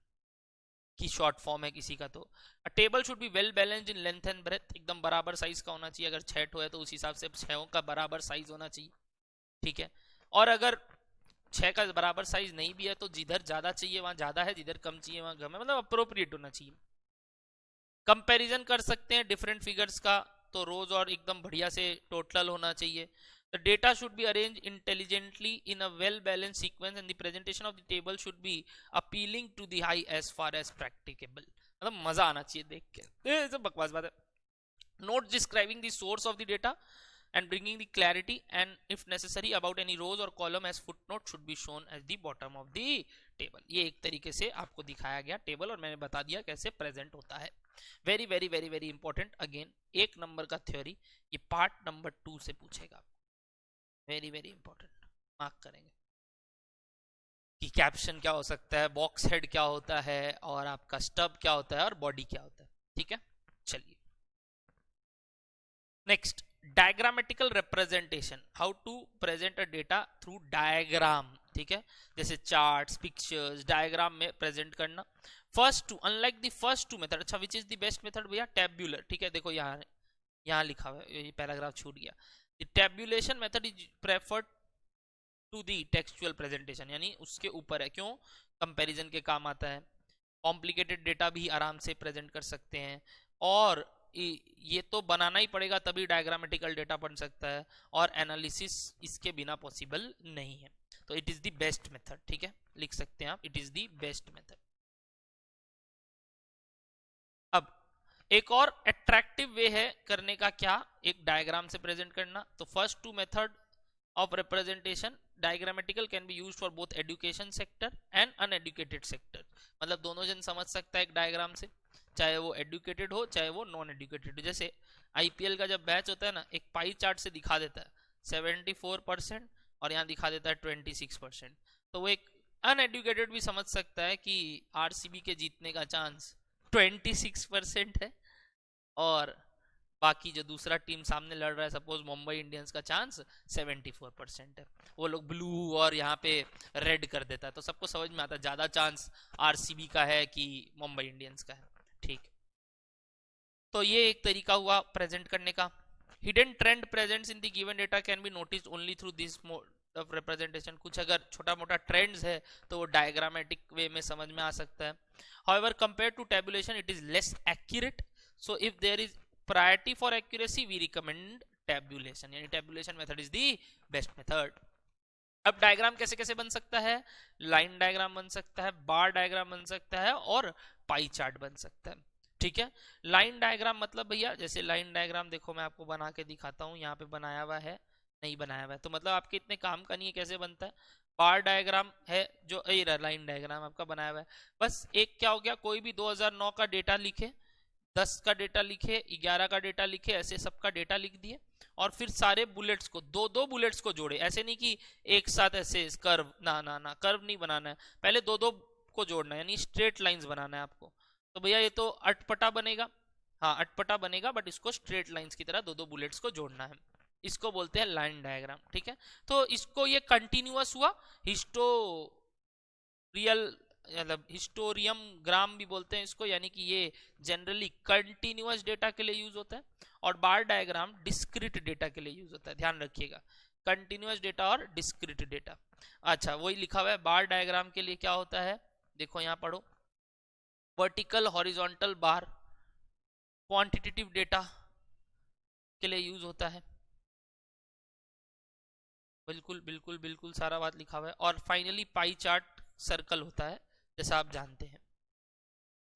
की शॉर्ट फॉर्म है किसी का। तो a table should be well balanced in length and breadth, एकदम बराबर साइज का होना चाहिए। अगर 6 ठो है तो उस हिसाब से 6 का बराबर साइज होना चाहिए। ठीक है, और अगर 6 का बराबर साइज नहीं भी है तो जिधर ज्यादा चाहिए वहां ज्यादा है, जिधर कम चाहिए वहां कम है, मतलब अप्रोप्रिएट होना चाहिए। कंपैरिजन कर सकते हैं डिफरेंट फिगर्स का, तो रोज और एकदम बढ़िया से टोटल होना चाहिए. The data should be arranged intelligently in a well-balanced sequence and the presentation of the table should be appealing to the eye as far as practicable. मतलब मजा आना चाहिए देख के. ये सब बकवास बात है. Notes describing the source of the data and bringing the clarity and if necessary about any rows or column as footnote should be shown at the bottom of the table. ये एक तरीके से आपको दिखाया गया टेबल और मैंने बता दिया कैसे प्रेजेंट होता है. Very very very very important. Again 1 number का थ्योरी, ये पार्ट नंबर 2 से पूछेगा. वेरी वेरी इंपॉर्टेंट, मार्क करेंगे कि कैप्शन क्या हो सकता है, बॉक्स हेड क्या होता है, और आपका स्टब क्या होता है, और बॉडी क्या होता है. ठीक है, चलिए next. Diagrammatical representation, how to present a data through diagram. ठीक है, जैसे चार्ट्स, पिक्चर्स, डायग्राम में प्रेजेंट करना. First two, unlike the first two method. अच्छा, which is the best method भैया? टैब्यूलर. ठीक है, देखो यहाँ लिखा हुआ है, ये पैराग्राफ छूट गया. The tabulation method is preferred to the textual presentation, यानी उसके ऊपर है. क्यों? कंपैरिजन के काम आता है, कॉम्प्लिकेटेड डेटा भी आराम से प्रेजेंट कर सकते हैं, और ये तो बनाना ही पड़ेगा तभी डायग्रामेटिकल डेटा बन सकता है, और एनालिसिस इसके बिना पॉसिबल नहीं है. तो it is the best method. ठीक है, लिख सकते हैं आप, it is the best method. अब एक और अट्रैक्टिव वे है करने का, क्या? एक डायग्राम से प्रेजेंट करना. तो first two method of representation diagrammatical can be used for both education sector and uneducated sector. मतलब दोनों जन समझ सकता है एक डायग्राम से, चाहे वो एडुकेटेड हो चाहे वो नॉन एडुकेटेड हो. जैसे आईपीएल का जब मैच होता है ना, एक पाई चार्ट से दिखा देता है 74% और यहाँ दिखा देता है 26%. तो वो एक अनएडुकेटेड भी समझ सकता है कि आरसीबी के जीतने का चांस 26% है, और बाकी जो दूसरा टीम सामने लड़ रहा है, सपोज मुंबई इंडियंस का चांस 74% है. वो लोग ब्लू और यहाँ पे रेड कर देता है, तो सबको समझ में आता है ज्यादा चांस आरसीबी का है कि मुंबई इंडियंस का है. ठीक, तो ये एक तरीका हुआ प्रेजेंट करने का. Hidden trend presents in the given data can be noticed only through this mode of representation. कुछ अगर छोटा मोटा ट्रेंड्स है तो वो डायग्रामेटिक वे में समझ में आ सकता है. However, compared to tabulation, it is less accurate. So, if there is priority for accuracy, we recommend tabulation. यानी tabulation method is the best method. अब डायग्राम कैसे कैसे बन सकता है? लाइन डायग्राम बन सकता है, बार डायग्राम बन सकता है, और पाई चार्ट बन सकता है. ठीक है, लाइन डायग्राम मतलब भैया, जैसे लाइन डायग्राम देखो मैं आपको बना के दिखाता हूँ. यहाँ पे बनाया हुआ है, नहीं बनाया हुआ है, तो मतलब आपके इतने काम का नहीं है. कैसे बनता है? बार डायग्राम है जो लाइन डायग्राम आपका बनाया हुआ है. बस एक क्या हो गया, कोई भी 2009 का डेटा लिखे, 10 का डेटा लिखे, 11 का डेटा लिखे, ऐसे सबका डेटा लिख दिए, और फिर सारे बुलेट्स को, दो बुलेट्स को जोड़े. ऐसे नहीं कि एक साथ ऐसे कर्व, ना कर्व नहीं बनाना है, पहले दो को जोड़ना है, यानी स्ट्रेट लाइंस बनाना है आपको. तो भैया ये तो अटपटा बनेगा. हाँ, अटपटा बनेगा, बट इसको स्ट्रेट लाइंस की तरह दो बुलेट्स को जोड़ना है. इसको बोलते हैं लाइन डायग्राम. ठीक है, तो इसको ये कंटिन्यूअस हुआ. हिस्टोरियम ग्राम भी बोलते हैं इसको, यानी कि ये जनरली कंटिन्यूअस डेटा के लिए यूज होता है, और बार डायग्राम डिस्क्रीट डेटा के लिए यूज होता है. ध्यान रखिएगा, कंटिन्यूअस डेटा और डिस्क्रीट डेटा. अच्छा, वही लिखा हुआ है. बार डायग्राम के लिए क्या होता है, देखो यहाँ पढ़ो. वर्टिकल हॉरिजॉन्टल बार क्वांटिटेटिव डेटा के लिए यूज होता है. बिल्कुल बिल्कुल बिल्कुल सारा बात लिखा हुआ है. और फाइनली पाई चार्ट सर्कल होता है, जैसा आप जानते हैं.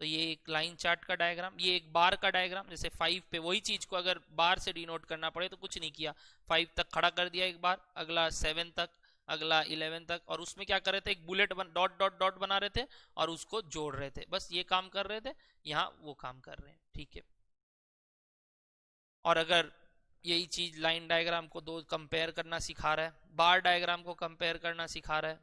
तो ये एक लाइन चार्ट का डायग्राम, ये एक बार का डायग्राम. जैसे 5 पे वही चीज को अगर बार से डिनोट करना पड़े तो कुछ नहीं किया, 5 तक खड़ा कर दिया एक बार, अगला 7 तक, अगला 11 तक, और उसमें क्या कर रहे थे, एक बुलेट डॉट डॉट डॉट बना रहे थे और उसको जोड़ रहे थे. बस ये काम कर रहे थे, यहाँ वो काम कर रहे हैं. ठीक है, और अगर यही चीज लाइन डायग्राम को दो कंपेयर करना सिखा रहा है, बार डायग्राम को कंपेयर करना सिखा रहा है,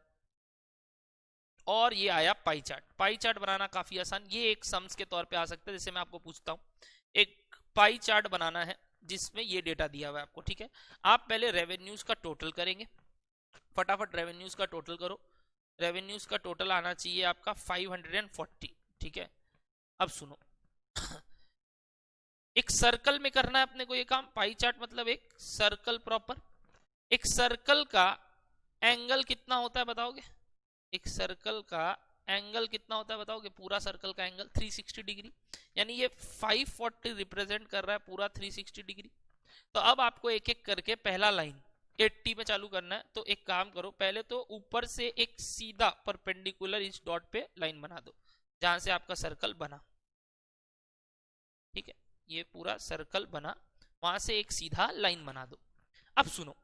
और ये आया पाई चार्ट. पाई चार्ट बनाना काफी आसान, ये एक सम्स के तौर पे आ सकता है. जैसे मैं आपको पूछता हूँ, एक पाई चार्ट बनाना है जिसमें ये डेटा दिया हुआ है आपको. ठीक है, आप पहले रेवेन्यूज का टोटल करेंगे. फटाफट रेवेन्यूज का टोटल करो. रेवेन्यूज का टोटल आना चाहिए आपका 540. ठीक है, अब सुनो, एक सर्कल में करना है अपने को ये काम. पाई चार्ट मतलब एक सर्कल प्रॉपर. एक सर्कल का एंगल कितना होता है बताओगे? एक सर्कल का एंगल कितना होता है बताओगे? पूरा सर्कल का एंगल 360 डिग्री, यानी ये 540 रिप्रेजेंट कर रहा है पूरा 360 डिग्री। तो अब आपको एक एक करके पहला लाइन 80 में चालू करना है। तो एक काम करो, पहले तो ऊपर से एक सीधा परपेंडिकुलर इस डॉट पे लाइन बना दो जहां से आपका सर्कल बना। ठीक है, ये पूरा सर्कल बना, वहां से एक सीधा लाइन बना दो। अब सुनो,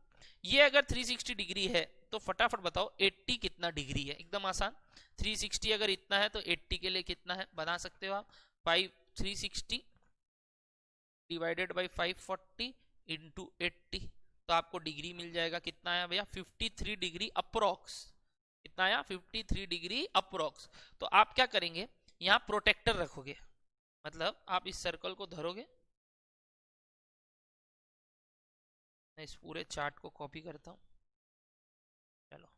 ये अगर 360 डिग्री है तो फटाफट बताओ 80 कितना डिग्री है? एकदम आसान, 360 अगर इतना है तो 80 के लिए कितना है बना सकते हो आप? 360 डिवाइडेड बाई 540 इंटू 80, तो आपको डिग्री मिल जाएगा। कितना आया भैया? 53 डिग्री अप्रोक्स। कितना आया? 53 डिग्री अप्रोक्स। तो आप क्या करेंगे, यहाँ प्रोटेक्टर रखोगे, मतलब आप इस सर्कल को धरोगे। मैं इस पूरे चार्ट को कॉपी करता हूँ, चलो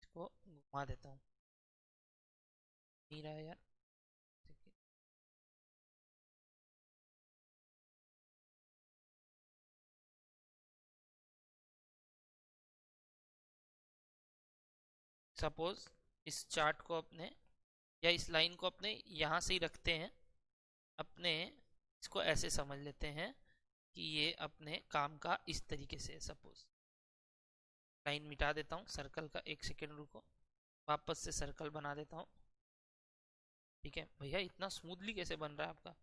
इसको घुमा देता हूँ, नहीं रहा यार। सपोज इस चार्ट को अपने या इस लाइन को अपने यहाँ से ही रखते हैं, अपने इसको ऐसे समझ लेते हैं कि ये अपने काम का इस तरीके से है। सपोज लाइन मिटा देता हूँ सर्कल का, एक सेकेंड रुको, वापस से सर्कल बना देता हूँ। ठीक है भैया, इतना स्मूथली कैसे बन रहा है आपका?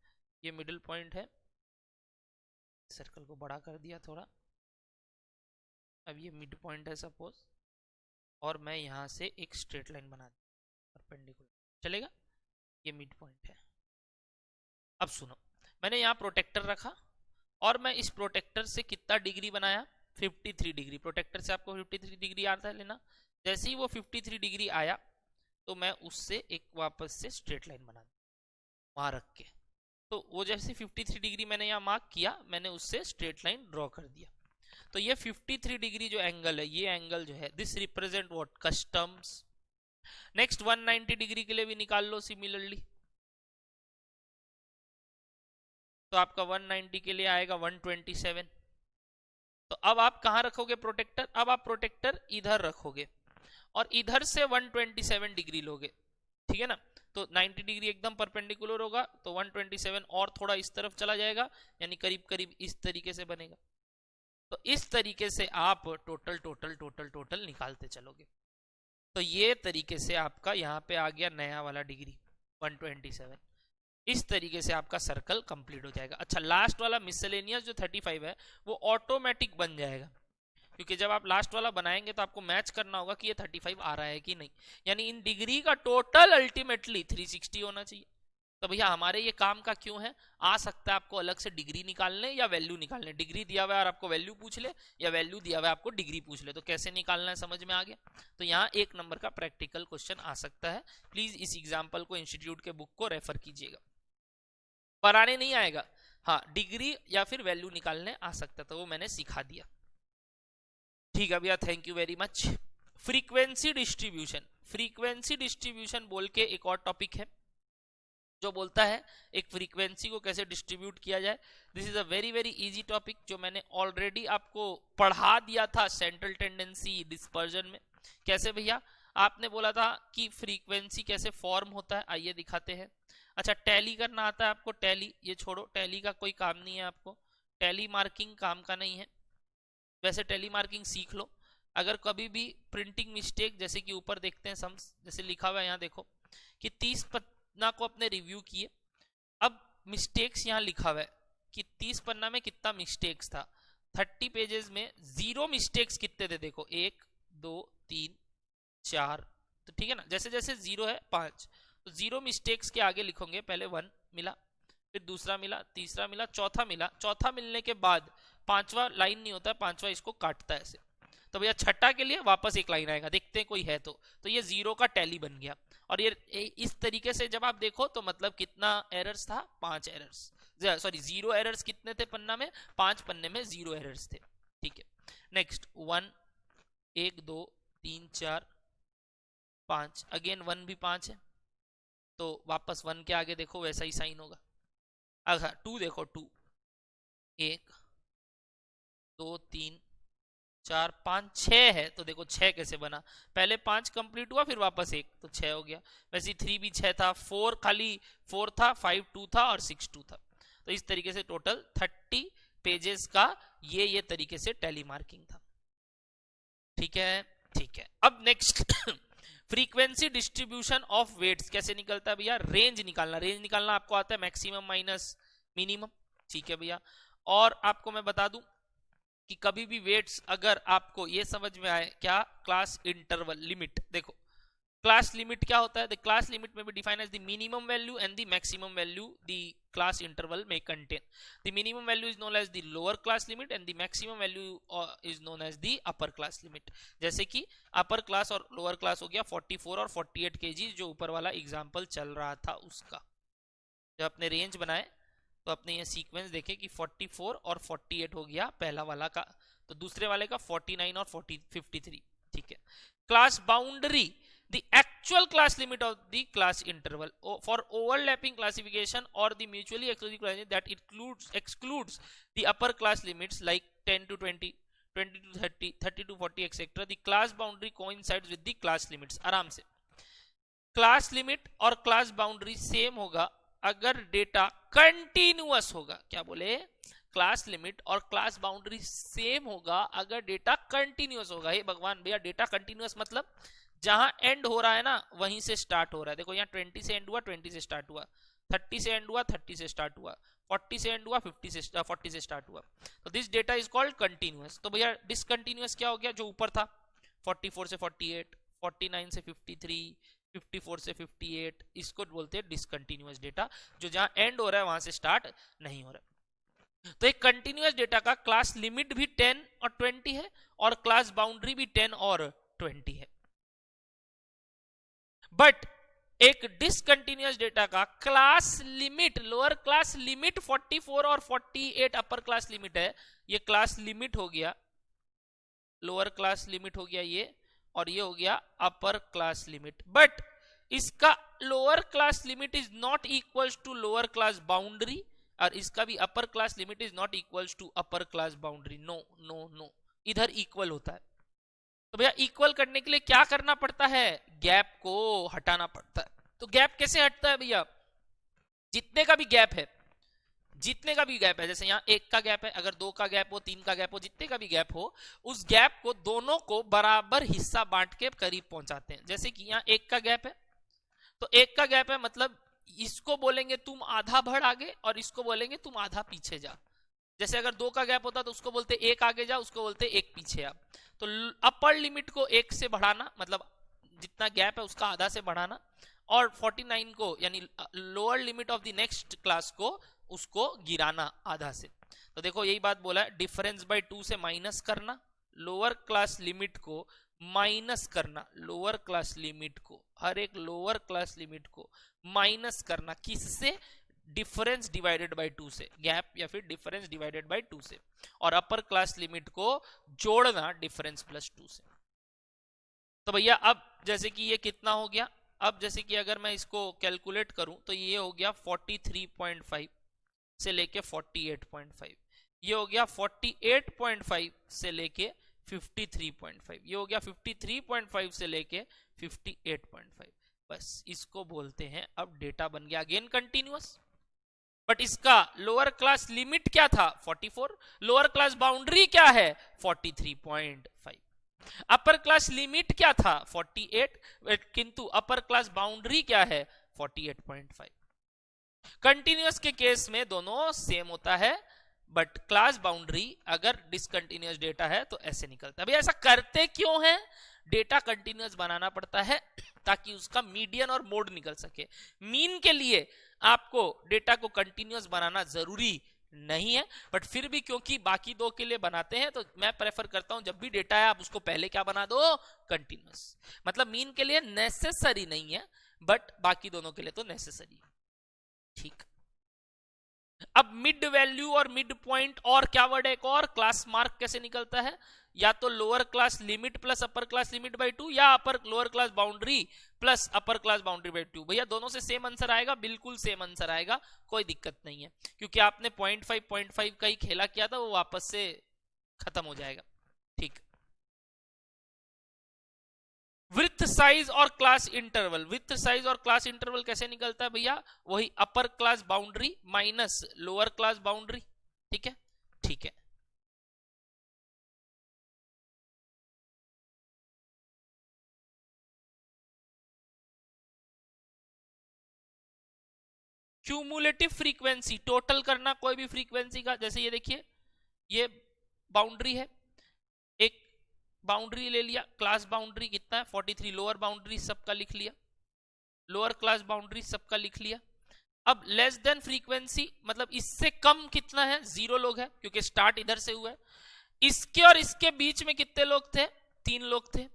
ये मिडिल पॉइंट है, सर्कल को बड़ा कर दिया थोड़ा, अब ये मिड पॉइंट है सपोज, और मैं यहाँ से एक स्ट्रेट लाइन बना दी परपेंडिकुलर, चलेगा? ये मिड पॉइंट है। अब सुनो, मैंने यहाँ प्रोटेक्टर रखा और मैं इस प्रोटेक्टर से कितना डिग्री बनाया? 53 डिग्री। प्रोटेक्टर से आपको 53 डिग्री आता है लेना। जैसे ही वो 53 डिग्री आया तो मैं उससे एक वापस से स्ट्रेट लाइन बना दी वहां रख के। तो वो जैसे 53 डिग्री मैंने यहाँ मार्क किया, मैंने उससे स्ट्रेट लाइन ड्रॉ कर दिया। तो ये 53 डिग्री जो एंगल है, ये एंगल जो है, this represent what? Customs. Next 190 degree के लिए भी निकाल लो सिमिलरली, तो आपका 190 के लिए आएगा 127। तो अब आप कहां रखोगे प्रोटेक्टर? अब आप प्रोटेक्टर इधर रखोगे और इधर से 127 डिग्री लोगे, ठीक है ना? तो 90 डिग्री एकदम परपेंडिकुलर होगा, तो 127 और थोड़ा इस तरफ चला जाएगा, यानी करीब करीब इस तरीके से बनेगा। तो इस तरीके से आप टोटल टोटल टोटल टोटल निकालते चलोगे। तो ये तरीके से आपका यहाँ पे आ गया नया वाला डिग्री 127। इस तरीके से आपका सर्कल कंप्लीट हो जाएगा। अच्छा, लास्ट वाला मिसलेनियस जो 35 है वो ऑटोमेटिक बन जाएगा, क्योंकि जब आप लास्ट वाला बनाएंगे तो आपको मैच करना होगा कि ये 35 आ रहा है कि नहीं, यानी इन डिग्री का टोटल अल्टीमेटली 360 होना चाहिए। तो भैया हमारे ये काम का क्यों है? आ सकता है आपको अलग से डिग्री निकालने या वैल्यू निकालने, डिग्री दिया हुआ है और आपको वैल्यू पूछ ले, या वैल्यू दिया हुआ है आपको डिग्री पूछ ले, तो कैसे निकालना है समझ में आ गया? तो यहाँ 1 नंबर का प्रैक्टिकल क्वेश्चन आ सकता है। प्लीज इस एग्जाम्पल को इंस्टीट्यूट के बुक को रेफर कीजिएगा, पढ़ाने नहीं आएगा, हाँ डिग्री या फिर वैल्यू निकालने आ सकता, तो वो मैंने सिखा दिया। ठीक है भैया, thank you very much. Frequency distribution, frequency distribution बोल के एक और टॉपिक है जो बोलता है एक फ्रीक्वेंसी को कैसे डिस्ट्रीब्यूट किया जाए। This is a very very easy topic जो मैंने ऑलरेडी आपको पढ़ा दिया था सेंट्रल टेंडेंसी डिस्पर्जन में। कैसे भैया? आपने बोला था कि फ्रीक्वेंसी कैसे फॉर्म होता है, आइए दिखाते हैं। अच्छा, टैली करना आता है आपको? टैली ये छोड़ो, टैली का कोई काम नहीं है आपको, टैली मार्किंग काम का नहीं है। वैसे टैली मार्किंग सीख लो। अगर कभी भी प्रिंटिंग मिस्टेक, जैसे कि ऊपर देखते हैं सम्स, जैसे लिखा हुआ है यहाँ देखो कि 30 पन्ना को अपने रिव्यू किए, अब मिस्टेक्स यहाँ लिखा हुआ है कि 30 पन्ना में कितना मिस्टेक्स था। 30 पेजेस में 0 मिस्टेक्स कितने थे? देखो 1 2 3 4, तो ठीक है ना? जैसे जैसे 0 है 5, तो 0 मिस्टेक्स के आगे लिखोगे, पहले 1 मिला, फिर दूसरा मिला, तीसरा मिला, चौथा मिला, चौथा मिलने के बाद पांचवा लाइन नहीं होता, पांचवा इसको काटता है ऐसे, तो भैया छठा के लिए वापस एक लाइन आएगा, देखते हैं कोई है तो ये 0 का टैली बन गया। और ये इस तरीके से जब आप देखो तो मतलब कितना एरर्स था? 5 एरर्स, सॉरी 0 एरर्स कितने थे पन्ना में? 5 पन्ने में 0 एरर्स थे। ठीक है, नेक्स्ट 1 1 2 3 4 5, अगेन 1 भी 5 है, तो वापस 1 के आगे देखो वैसा ही साइन होगा। अच्छा 2 देखो, 2 1 2 3 4 5 6 है, तो देखो 6 कैसे बना, पहले 5 कंप्लीट हुआ फिर वापस 1, तो 6 हो गया। वैसे 3 भी 6 था, 4 खाली 4 था, 5 2 था और 6 2 था। तो इस तरीके से टोटल 30 पेजेस का ये तरीके से टैली मार्किंग था। ठीक है, ठीक है। अब next frequency distribution of weights कैसे निकलता है भैया, रेंज निकालना। रेंज निकालना आपको आता है मैक्सिमम माइनस मिनिमम। ठीक है भैया, और आपको मैं बता दूं कि कभी भी वेट्स अगर आपको ये समझ में आए, क्या क्लास इंटरवल लिमिट, देखो क्लास लिमिट क्या होता है, the class limit may be defined as the minimum value and the maximum value the class interval may contain. The minimum value is known as the lower class limit and the maximum value is known as the upper class limit. जैसे कि अपर क्लास और लोअर क्लास हो गया 44 और 48 केजी, जो ऊपर वाला एग्जांपल चल रहा था उसका। जब अपने रेंज बनाए तो अपने ये सीक्वेंस देखे कि 44 और 48 हो गया पहला वाला का, तो दूसरे वाले का 49 और 53। ठीक है। Class boundary, the actual class limit of the class interval for overlapping classification or the mutually exclusive classification that excludes the upper class limits like 10 to 20, 20 to 30, 30 to 40 etc. The class boundary coincides with the class limits। आराम से, क्लास लिमिट और क्लास बाउंड्री सेम होगा अगर डेटा कंटिन्यूअस होगा। क्या बोले, क्लास लिमिट और क्लास बाउंड्री सेम होगा अगर डेटा कंटिन्यूअस होगा। हे भगवान भैया, डेटा कंटिन्यूअस मतलब जहां एंड हो रहा है ना वहीं से स्टार्ट हो रहा है। देखो यहाँ 20 से एंड हुआ, 20 से स्टार्ट हुआ, 30 से एंड हुआ, 30 से स्टार्ट हुआ, 40 से एंड हुआ, 40 से स्टार्ट हुआ। तो this data is called continuous. तो भैया डिसकंटिन्यूअस क्या हो गया, जो ऊपर था 44 से 48, 49 से 53, 54 से 58, इसको बोलते हैं डिसकंटिन्यूअस डेटा, जो जहां एंड हो रहा है वहां से स्टार्ट नहीं हो रहा है। तो एक कंटिन्यूअस डेटा का क्लास लिमिट भी 10 और 20 है और क्लास बाउंड्री भी 10 और 20 है। बट एक डिसकंटिन्यूअस डेटा का class limit, lower class limit 44 और 48 अपर क्लास लिमिट है, ये क्लास लिमिट हो गया, लोअर क्लास लिमिट हो गया ये, और ये हो गया अपर क्लास लिमिट। बट इसका lower class limit is not equals to lower class boundary, और इसका भी upper class limit is not equals to upper class boundary. No no no, इधर इक्वल होता है। तो भैया इक्वल करने के लिए क्या करना पड़ता है, गैप को हटाना पड़ता है। तो गैप कैसे हटता है भैया, जितने का भी गैप है, जितने का भी गैप है, जैसे यहाँ 1 का गैप है, अगर 2 का गैप हो, 3 का गैप हो, जितने का भी गैप हो, उस गैप को दोनों को बराबर हिस्सा बांट के करीब पहुंचाते हैं। जैसे कि यहाँ 1 का गैप है, तो 1 का गैप है मतलब इसको बोलेंगे तुम आधा बढ़ आगे और इसको बोलेंगे तुम आधा पीछे जा। जैसे अगर 2 का गैप होता तो उसको बोलते 1 आगे जा, उसको बोलते 1 पीछे आ। तो अपर लिमिट को 1 से बढ़ाना, मतलब जितना गैप है उसका आधा से बढ़ाना, और 49 को यानी lower limit of the next class को उसको गिराना आधा से। तो देखो यही बात बोला है, डिफरेंस बाय 2 से माइनस करना, लोअर क्लास लिमिट को माइनस करना, लोअर क्लास लिमिट को, हर एक लोअर क्लास लिमिट को माइनस करना, किससे, डिफरेंस डिवाइडेड बाय 2 से, गैप या फिर डिफरेंस डिवाइडेड बाय 2 से, और अपर क्लास लिमिट को जोड़ना डिफरेंस प्लस 2 से। तो भैया अब जैसे कि ये कितना हो गया, अब जैसे कि अगर मैं इसको कैलकुलेट करूं तो ये हो गया 43.5 से लेके 48.5, ये हो गया 48.5 से लेके 53.5, ये हो गया 53.5 से लेके 58.5। बस इसको बोलते हैं अब डेटा बन गया अगेन कंटिन्यूअस। बट इसका लोअर क्लास लिमिट क्या था 44, लोअर क्लास बाउंड्री क्या है 43.5, अपर क्लास लिमिट क्या था 48, किंतु अपर क्लास बाउंड्री क्या है 48.5। कंटिन्यूअस के केस में दोनों सेम होता है, बट क्लास बाउंड्री अगर डिसकंटिन्यूअस डेटा है तो ऐसे निकलता है। भैया ऐसा करते क्यों है, डेटा कंटिन्यूअस बनाना पड़ता है ताकि उसका मीडियन और मोड निकल सके। मीन के लिए आपको डेटा को कंटिन्यूअस बनाना जरूरी नहीं है, बट फिर भी क्योंकि बाकी दो के लिए बनाते हैं तो मैं प्रेफर करता हूं जब भी डेटा है आप उसको पहले क्या बना दो, कंटिन्यूअस। मतलब मीन के लिए नेसेसरी नहीं है, बट बाकी दोनों के लिए तो नेसेसरी है। ठीक, अब मिड वैल्यू और मिड पॉइंट और क्या वर्ड है, एक और क्लास मार्क कैसे निकलता है, या तो lower class limit plus upper class limit by 2 या upper lower class boundary plus upper class boundary by 2। भैया दोनों से सेम आंसर आएगा, बिल्कुल सेम आंसर आएगा, कोई दिक्कत नहीं है, क्योंकि आपने 0.5 का ही खेला किया था, वो वापस से खत्म हो जाएगा। ठीक, विथ साइज और क्लास इंटरवल, विथ साइज और क्लास इंटरवल कैसे निकलता है भैया, वही अपर class boundary minus lower class boundary. ठीक है, ठीक है। क्यूमुलेटिव फ्रीक्वेंसी टोटल करना कोई भी फ्रीक्वेंसी का, जैसे ये देखिए ये बाउंड्री है, एक बाउंड्री ले लिया, क्लास बाउंड्री कितना है 43, लोअर बाउंड्री सबका लिख लिया, लोअर क्लास बाउंड्री सबका लिख लिया। अब लेस देन फ्रीक्वेंसी मतलब इससे कम कितना है, 0 लोग है क्योंकि स्टार्ट इधर से हुआ है। इसके और इसके बीच में कितने लोग थे, 3 लोग थे।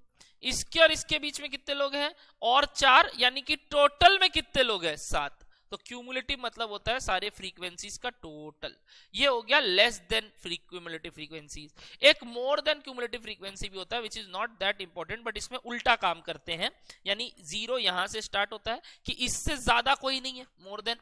इसके और इसके बीच में कितने लोग हैं, और 4, यानी कि टोटल में कितने लोग हैं, 7। तो क्यूमुलेटिव मतलब होता है सारे फ्रीक्वेंसीज का टोटल। ये हो गया लेस देन क्यूमुलेटिव फ्रीक्वेंसीज। एक मोर देन क्यूमुलेटिव फ्रीक्वेंसी भी होता है, which is not that important, but इसमें उल्टा काम करते हैं, यानी 0 यहां से स्टार्ट होता है कि इससे ज्यादा कोई नहीं है मोर देन,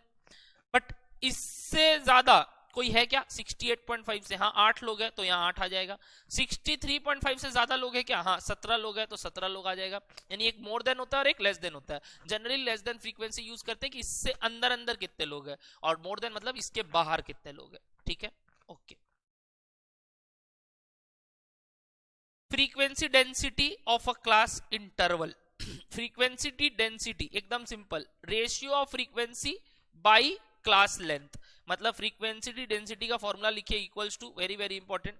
बट इससे ज्यादा कोई है क्या 68.5 से, हाँ 8 लोग हैं तो यहाँ 8 आ जाएगा। 63.5 से ज्यादा लोग हैं क्या, हाँ 17 लोग हैं तो 17 लोग आ जाएगा। यानी एक मोर देन होता है और एक लेस देन होता है। Generally less than frequency use करते हैं कि इससे अंदर अंदर कितने लोग हैं, और मोर देन मतलब इसके बाहर कितने लोग हैं। ठीक है, okay. Frequency density of a class interval, frequency density एकदम simple, ratio of frequency by class length. मतलब फ्रीक्वेंसी डेंसिटी का फॉर्मूला लिखिए equals to, very very important,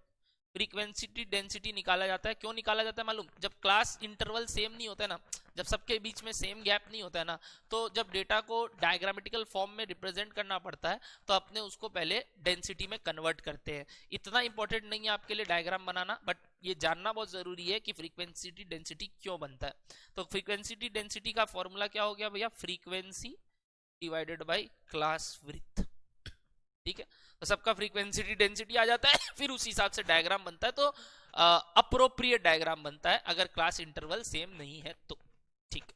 frequency density निकाला जाता है। क्यों निकाला जाता है मालूम, जब क्लास इंटरवल सेम नहीं होता है ना, जब सबके बीच में सेम गैप नहीं होता है ना, तो जब डेटा को डायग्रामेटिकल फॉर्म में रिप्रेजेंट करना पड़ता है तो अपने उसको पहले डेंसिटी में कन्वर्ट करते हैं। इतना इंपॉर्टेंट नहीं है आपके लिए डायग्राम बनाना, बट ये जानना बहुत जरूरी है कि फ्रीक्वेंसी डेंसिटी क्यों बनता है। तो फ्रीक्वेंसी डेंसिटी का फॉर्मूला क्या हो गया भैया, frequency divided by class width. ठीक है, तो सबका फ्रीक्वेंसी डेंसिटी आ जाता है, फिर उस हिसाब से डायग्राम बनता है, तो अप्रोप्रिएट डायग्राम बनता है अगर क्लास इंटरवल सेम नहीं है तो। ठीक,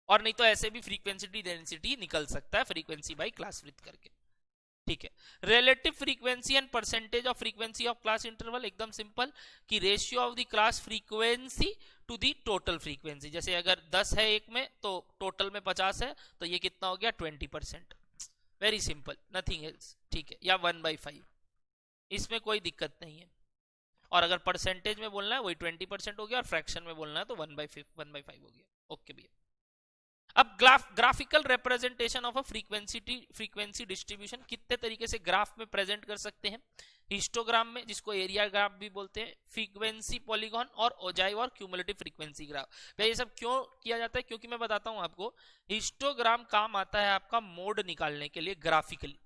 और नहीं तो ऐसे भी फ्रीक्वेंसी डेंसिटी निकल सकता है फ्रीक्वेंसी बाई क्लास विड्थ करके। ठीक है, relative frequency and percentage of frequency of class interval, एकदम सिंपल कि ratio of the class frequency to the total frequency. जैसे अगर 10 है एक में तो टोटल में 50 है, तो ये कितना हो गया 20%। Very simple, nothing else. ठीक है, या 1/5, इसमें कोई दिक्कत नहीं है। और अगर परसेंटेज में बोलना है वही 20% हो गया, और फ्रैक्शन में बोलना है तो 1/5 हो गया। ओके भैया, अब graphical representation of a frequency distribution कितने तरीके से ग्राफ में प्रेजेंट कर सकते हैं। हिस्टोग्राम में, जिसको एरिया ग्राफ भी बोलते हैं, फ्रीक्वेंसी पॉलीगॉन, और ओजाइव और क्यूमुलेटिव फ्रीक्वेंसी ग्राफ। भैया ये सब क्यों किया जाता है, क्योंकि मैं बताता हूं आपको, हिस्टोग्राम काम आता है आपका मोड निकालने के लिए ग्राफिकली,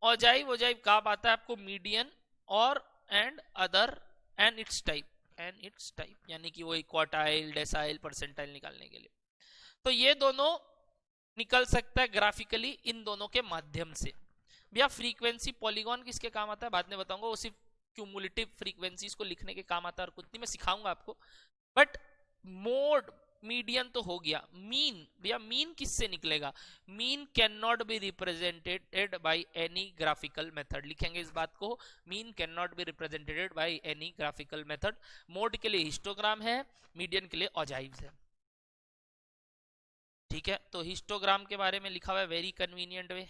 ओजाइव काम आता है आपको मीडियन और and other and it's type, यानी कि वही क्वार्टाइल, डेसाइल, परसेंटाइल निकालने के लिए। तो ये दोनों निकल सकता है ग्राफिकली इन दोनों के माध्यम से। भैया फ्रीक्वेंसी पॉलीगॉन किसके काम आता है बाद में बताऊंगा, वो सिर्फ क्यूमुलेटिव फ्रीक्वेंसीज को लिखने के काम आता है और कुछ नहीं, मैं सिखाऊंगा आपको। बट मोड मीडियन तो हो गया। मीन, भैया मीन किससे निकलेगा, mean can not be represented by any graphical method, लिखेंगे इस बात को, mean can not be represented by any graphical method. Mode के लिए हिस्टोग्राम है, मीडियन के लिए ओजाइव्स है। ठीक है, तो हिस्टोग्राम के बारे में लिखा हुआ है, very convenient way.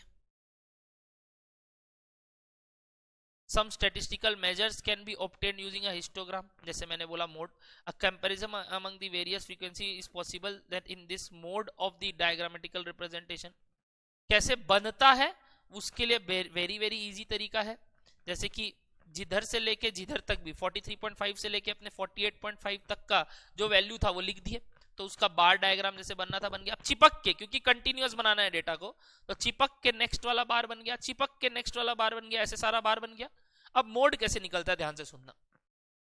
Some statistical measures can be obtained using a histogram, जैसे मैंने बोला mode. A comparison among the various frequency is possible that in this mode of the diagrammatical representation, कैसे बनता है उसके लिए वेरी वेरी इजी तरीका है। जैसे कि जिधर से लेके जिधर तक भी 43.5 से लेके अपने 48.5 तक का जो वैल्यू था वो लिख दिए, तो उसका बार डायग्राम जैसे बनना था बन गया। अब चिपक के, क्योंकि कंटिन्यूअस बनाना है डेटा को, तो चिपक के नेक्स्ट वाला बार बन गया, चिपक के नेक्स्ट वाला बार बन गया, ऐसे सारा बार बन गया। अब मोड कैसे निकलता है ध्यान से सुनना,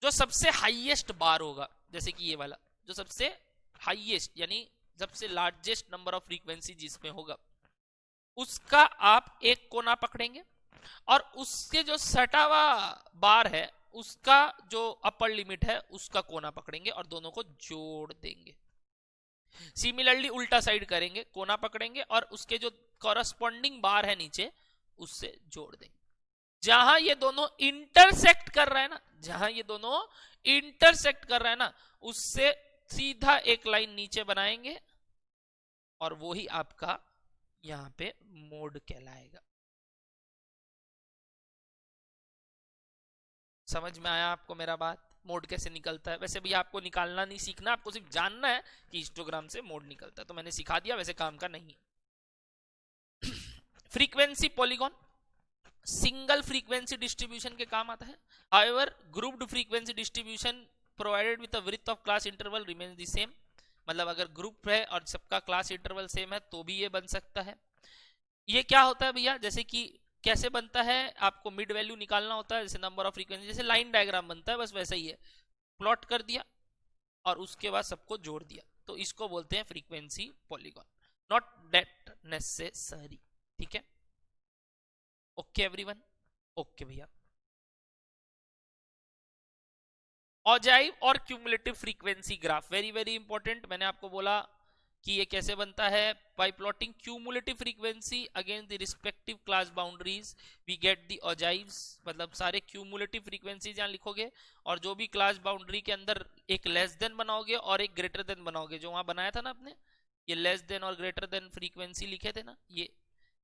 जो सबसे हाईएस्ट बार होगा, जैसे कि ये वाला जो सबसे हाईएस्ट यानी सबसे लार्जेस्ट नंबर ऑफ फ्रीक्वेंसी जिसमें होगा, उसका आप एक कोना पकड़ेंगे और उसके जो सटा हुआ बार है उसका जो अपर लिमिट है उसका कोना पकड़ेंगे और दोनों को जोड़ देंगे। सिमिलरली उल्टा साइड करेंगे, कोना पकड़ेंगे और उसके जो कॉरस्पॉन्डिंग बार है नीचे उससे जोड़ देंगे। जहां ये दोनों इंटरसेक्ट कर रहा है ना, जहां ये दोनों इंटरसेक्ट कर रहा है ना, उससे सीधा एक लाइन नीचे बनाएंगे और वो ही आपका यहां पे मोड कहलाएगा। समझ में आया आपको मेरा बात? मोड कैसे निकलता है? वैसे भी आपको निकालना नहीं सीखना, आपको सिर्फ जानना है कि हिस्टोग्राम से मोड निकलता है, तो मैंने सिखा दिया, वैसे काम का नहीं। Frequency polygon single frequency distribution के काम आता है। However grouped frequency distribution provided with a width of class interval remains the same. मतलब अगर ग्रुप है और सबका क्लास इंटरवल सेम है तो भी ये बन सकता है। ये क्या होता है भैया, जैसे कि कैसे बनता है, आपको मिड वैल्यू निकालना होता है, जैसे नंबर ऑफ फ्रीक्वेंसी, जैसे लाइन डायग्राम बनता है, बस वैसा ही है। प्लॉट कर दिया और उसके बाद सबको जोड़ दिया, तो इसको बोलते हैं frequency polygon. Not that necessary. ठीक है, ओके एवरीवन, ओके भैया। ऑजाइव और cumulative frequency graph very very important. मैंने आपको बोला कि ये कैसे बनता है, by plotting cumulative frequency against the respective class boundaries we get the ogives. मतलब सारे क्यूमुलेटिव फ्रीक्वेंसी यहां लिखोगे और जो भी क्लास बाउंड्री के अंदर एक लेस देन बनाओगे और एक ग्रेटर देन बनाओगे, जो वहां बनाया था ना आपने, ये लेस देन और ग्रेटर देन फ्रीक्वेंसी लिखे थे ना, ये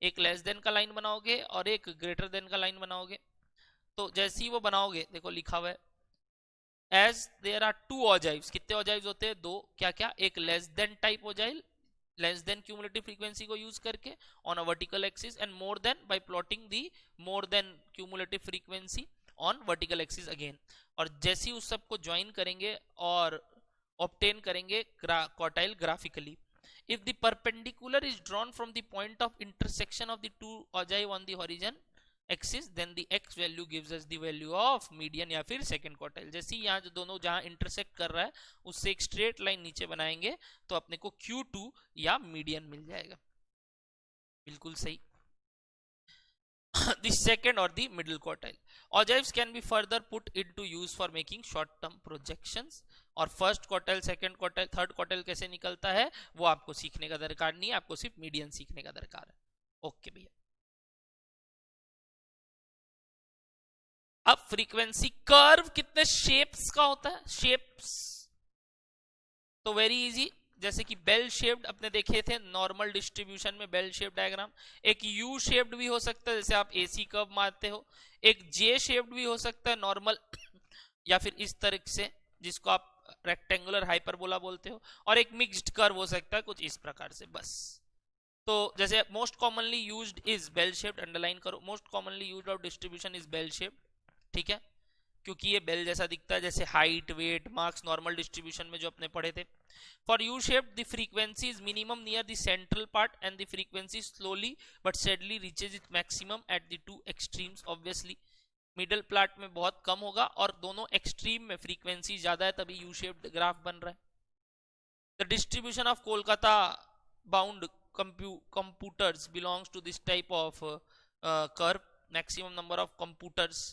एक लेस देन का लाइन बनाओगे और एक ग्रेटर देन का लाइन बनाओगे। तो जैसे ही वो बनाओगे, देखो लिखा हुआ है as there are two ogives. कितने ऑजाइव्स होते हैं? दो। क्या क्या? एक less than type ogive, less than cumulative frequency को यूज करके on a vertical axis, and more than by plotting the more than cumulative frequency on vertical axis again. और जैसे ही उस सब को ज्वाइन करेंगे और ऑब्टेन करेंगे quartile graphically. If the perpendicular is drawn from the point of intersection of the two ogive on the horizon axis, then the x value gives us the value of median या फिर second quartile। जैसे यहाँ जो दोनों जहाँ इंटरसेक्ट कर रहा है उससे एक स्ट्रेट लाइन नीचे बनाएंगे तो अपने को Q2 या मीडियन मिल जाएगा। बिल्कुल सही। The second or the middle quartile. Ogives can be further put into use for making short term projections। और first quartile, second quartile, third quartile कैसे निकलता है वो आपको सीखने का दरकार नहीं है, आपको सिर्फ मीडियन सीखने का दरकार है। ओके भैया। अब फ्रीक्वेंसी कर्व कितने शेप्स का होता है? शेप्स तो वेरी इजी, जैसे कि बेल शेप्ड अपने देखे थे नॉर्मल डिस्ट्रीब्यूशन में, बेल शेप डायग्राम। एक यू शेप्ड भी हो सकता है, जैसे आप एसी कर्व मारते हो। एक जे शेप्ड भी हो सकता है नॉर्मल या फिर इस तरह से, जिसको आप रेक्टेंगुलर हाइपरबोला बोलते हो। और एक मिक्स्ड कर्व हो सकता है कुछ इस प्रकार से, बस। तो जैसे most commonly used is bell shaped, underline करो, most commonly used of distribution is bell shaped. ठीक है, क्योंकि ये बेल जैसा दिखता है, जैसे height, weight, marks normal distribution में जो अपने पढ़े थे। For U shape the frequency is minimum near the central part and the frequency slowly but steadily reaches it maximum at the two extremes. Obviously middle plot में बहुत कम होगा और दोनों एक्सट्रीम में फ्रीक्वेंसी ज्यादा है, तभी यू शेप्ड ग्राफ बन रहा है। The distribution of Kolkata bound computers belongs to this type of curve। maximum number of computers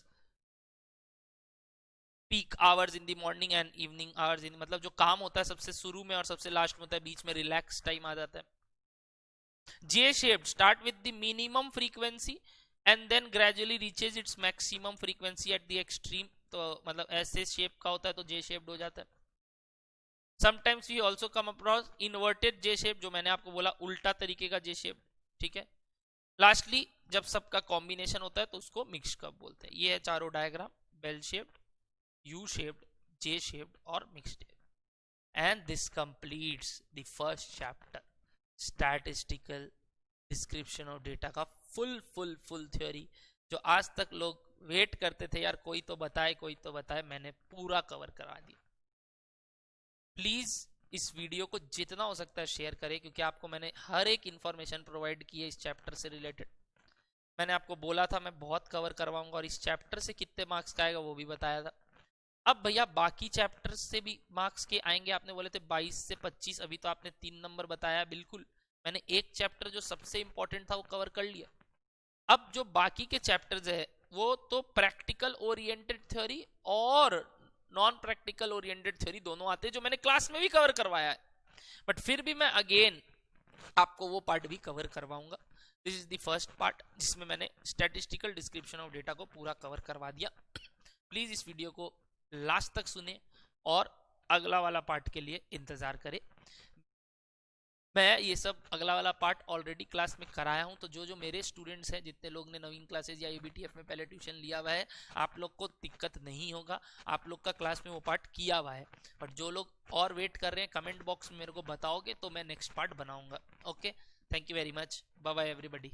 peak hours in the morning and evening hours in, मतलब जो काम होता है सबसे शुरू में और सबसे लास्ट में होता है, बीच में रिलैक्स टाइम आ जाता है। J shaped start with the minimum frequency and then gradually reaches its maximum frequency at the extreme. तो मतलब ऐसे शेप का होता है तो जे शेप्ड हो जाता है। Sometimes we also come across inverted J shape, जो मैंने आपको बोला उल्टा तरीके का जे शेप। ठीक है, लास्टली जब सबका कॉम्बिनेशन होता है तो उसको मिक्स कर्व बोलते हैं। ये है चारों diagram, bell shaped, U shaped, J shaped और mixed। And this completes the first chapter, statistical description of data का full theory, जो आज तक लोग वेट करते थे यार कोई तो बताए कोई तो बताए, मैंने पूरा कवर करा दिया। प्लीज इस वीडियो को जितना हो सकता है शेयर करें, क्योंकि आपको मैंने हर एक इंफॉर्मेशन प्रोवाइड की है इस चैप्टर से रिलेटेड। मैंने आपको बोला था मैं बहुत कवर करवाऊंगा और इस चैप्टर से कितने मार्क्स का आएगा वो भी बताया था। अब भैया बाकी चैप्टर्स से भी मार्क्स के आएंगे, आपने बोले थे 22 से 25, अभी तो आपने 3 नंबर बताया। बिल्कुल, मैंने एक चैप्टर जो सबसे इंपॉर्टेंट था वो कवर कर लिया। अब जो बाकी के चैप्टर्स है वो तो प्रैक्टिकल ओरिएंटेड थ्योरी और नॉन प्रैक्टिकल ओरिएंटेड थ्योरी दोनों आते हैं, जो मैंने क्लास में भी कवर करवाया है, बट फिर भी मैं अगेन आपको वो पार्ट भी कवर करवाऊंगा। This is the first part जिसमें मैंने स्टैटिस्टिकल डिस्क्रिप्शन ऑफ डेटा को पूरा कवर करवा दिया। प्लीज इस वीडियो को लास्ट तक सुने और अगला वाला पार्ट के लिए इंतजार करें। मैं ये सब अगला वाला पार्ट ऑलरेडी क्लास में कराया हूँ, तो जो मेरे स्टूडेंट्स हैं, जितने लोग ने नवीन क्लासेज या एबीटीएफ में पहले ट्यूशन लिया हुआ है, आप लोग को दिक्कत नहीं होगा, आप लोग का क्लास में वो पार्ट किया हुआ है। बट जो लोग और वेट कर रहे हैं, कमेंट बॉक्स में मेरे को बताओगे तो मैं नेक्स्ट पार्ट बनाऊंगा। Okay, thank you very much, bye bye everybody.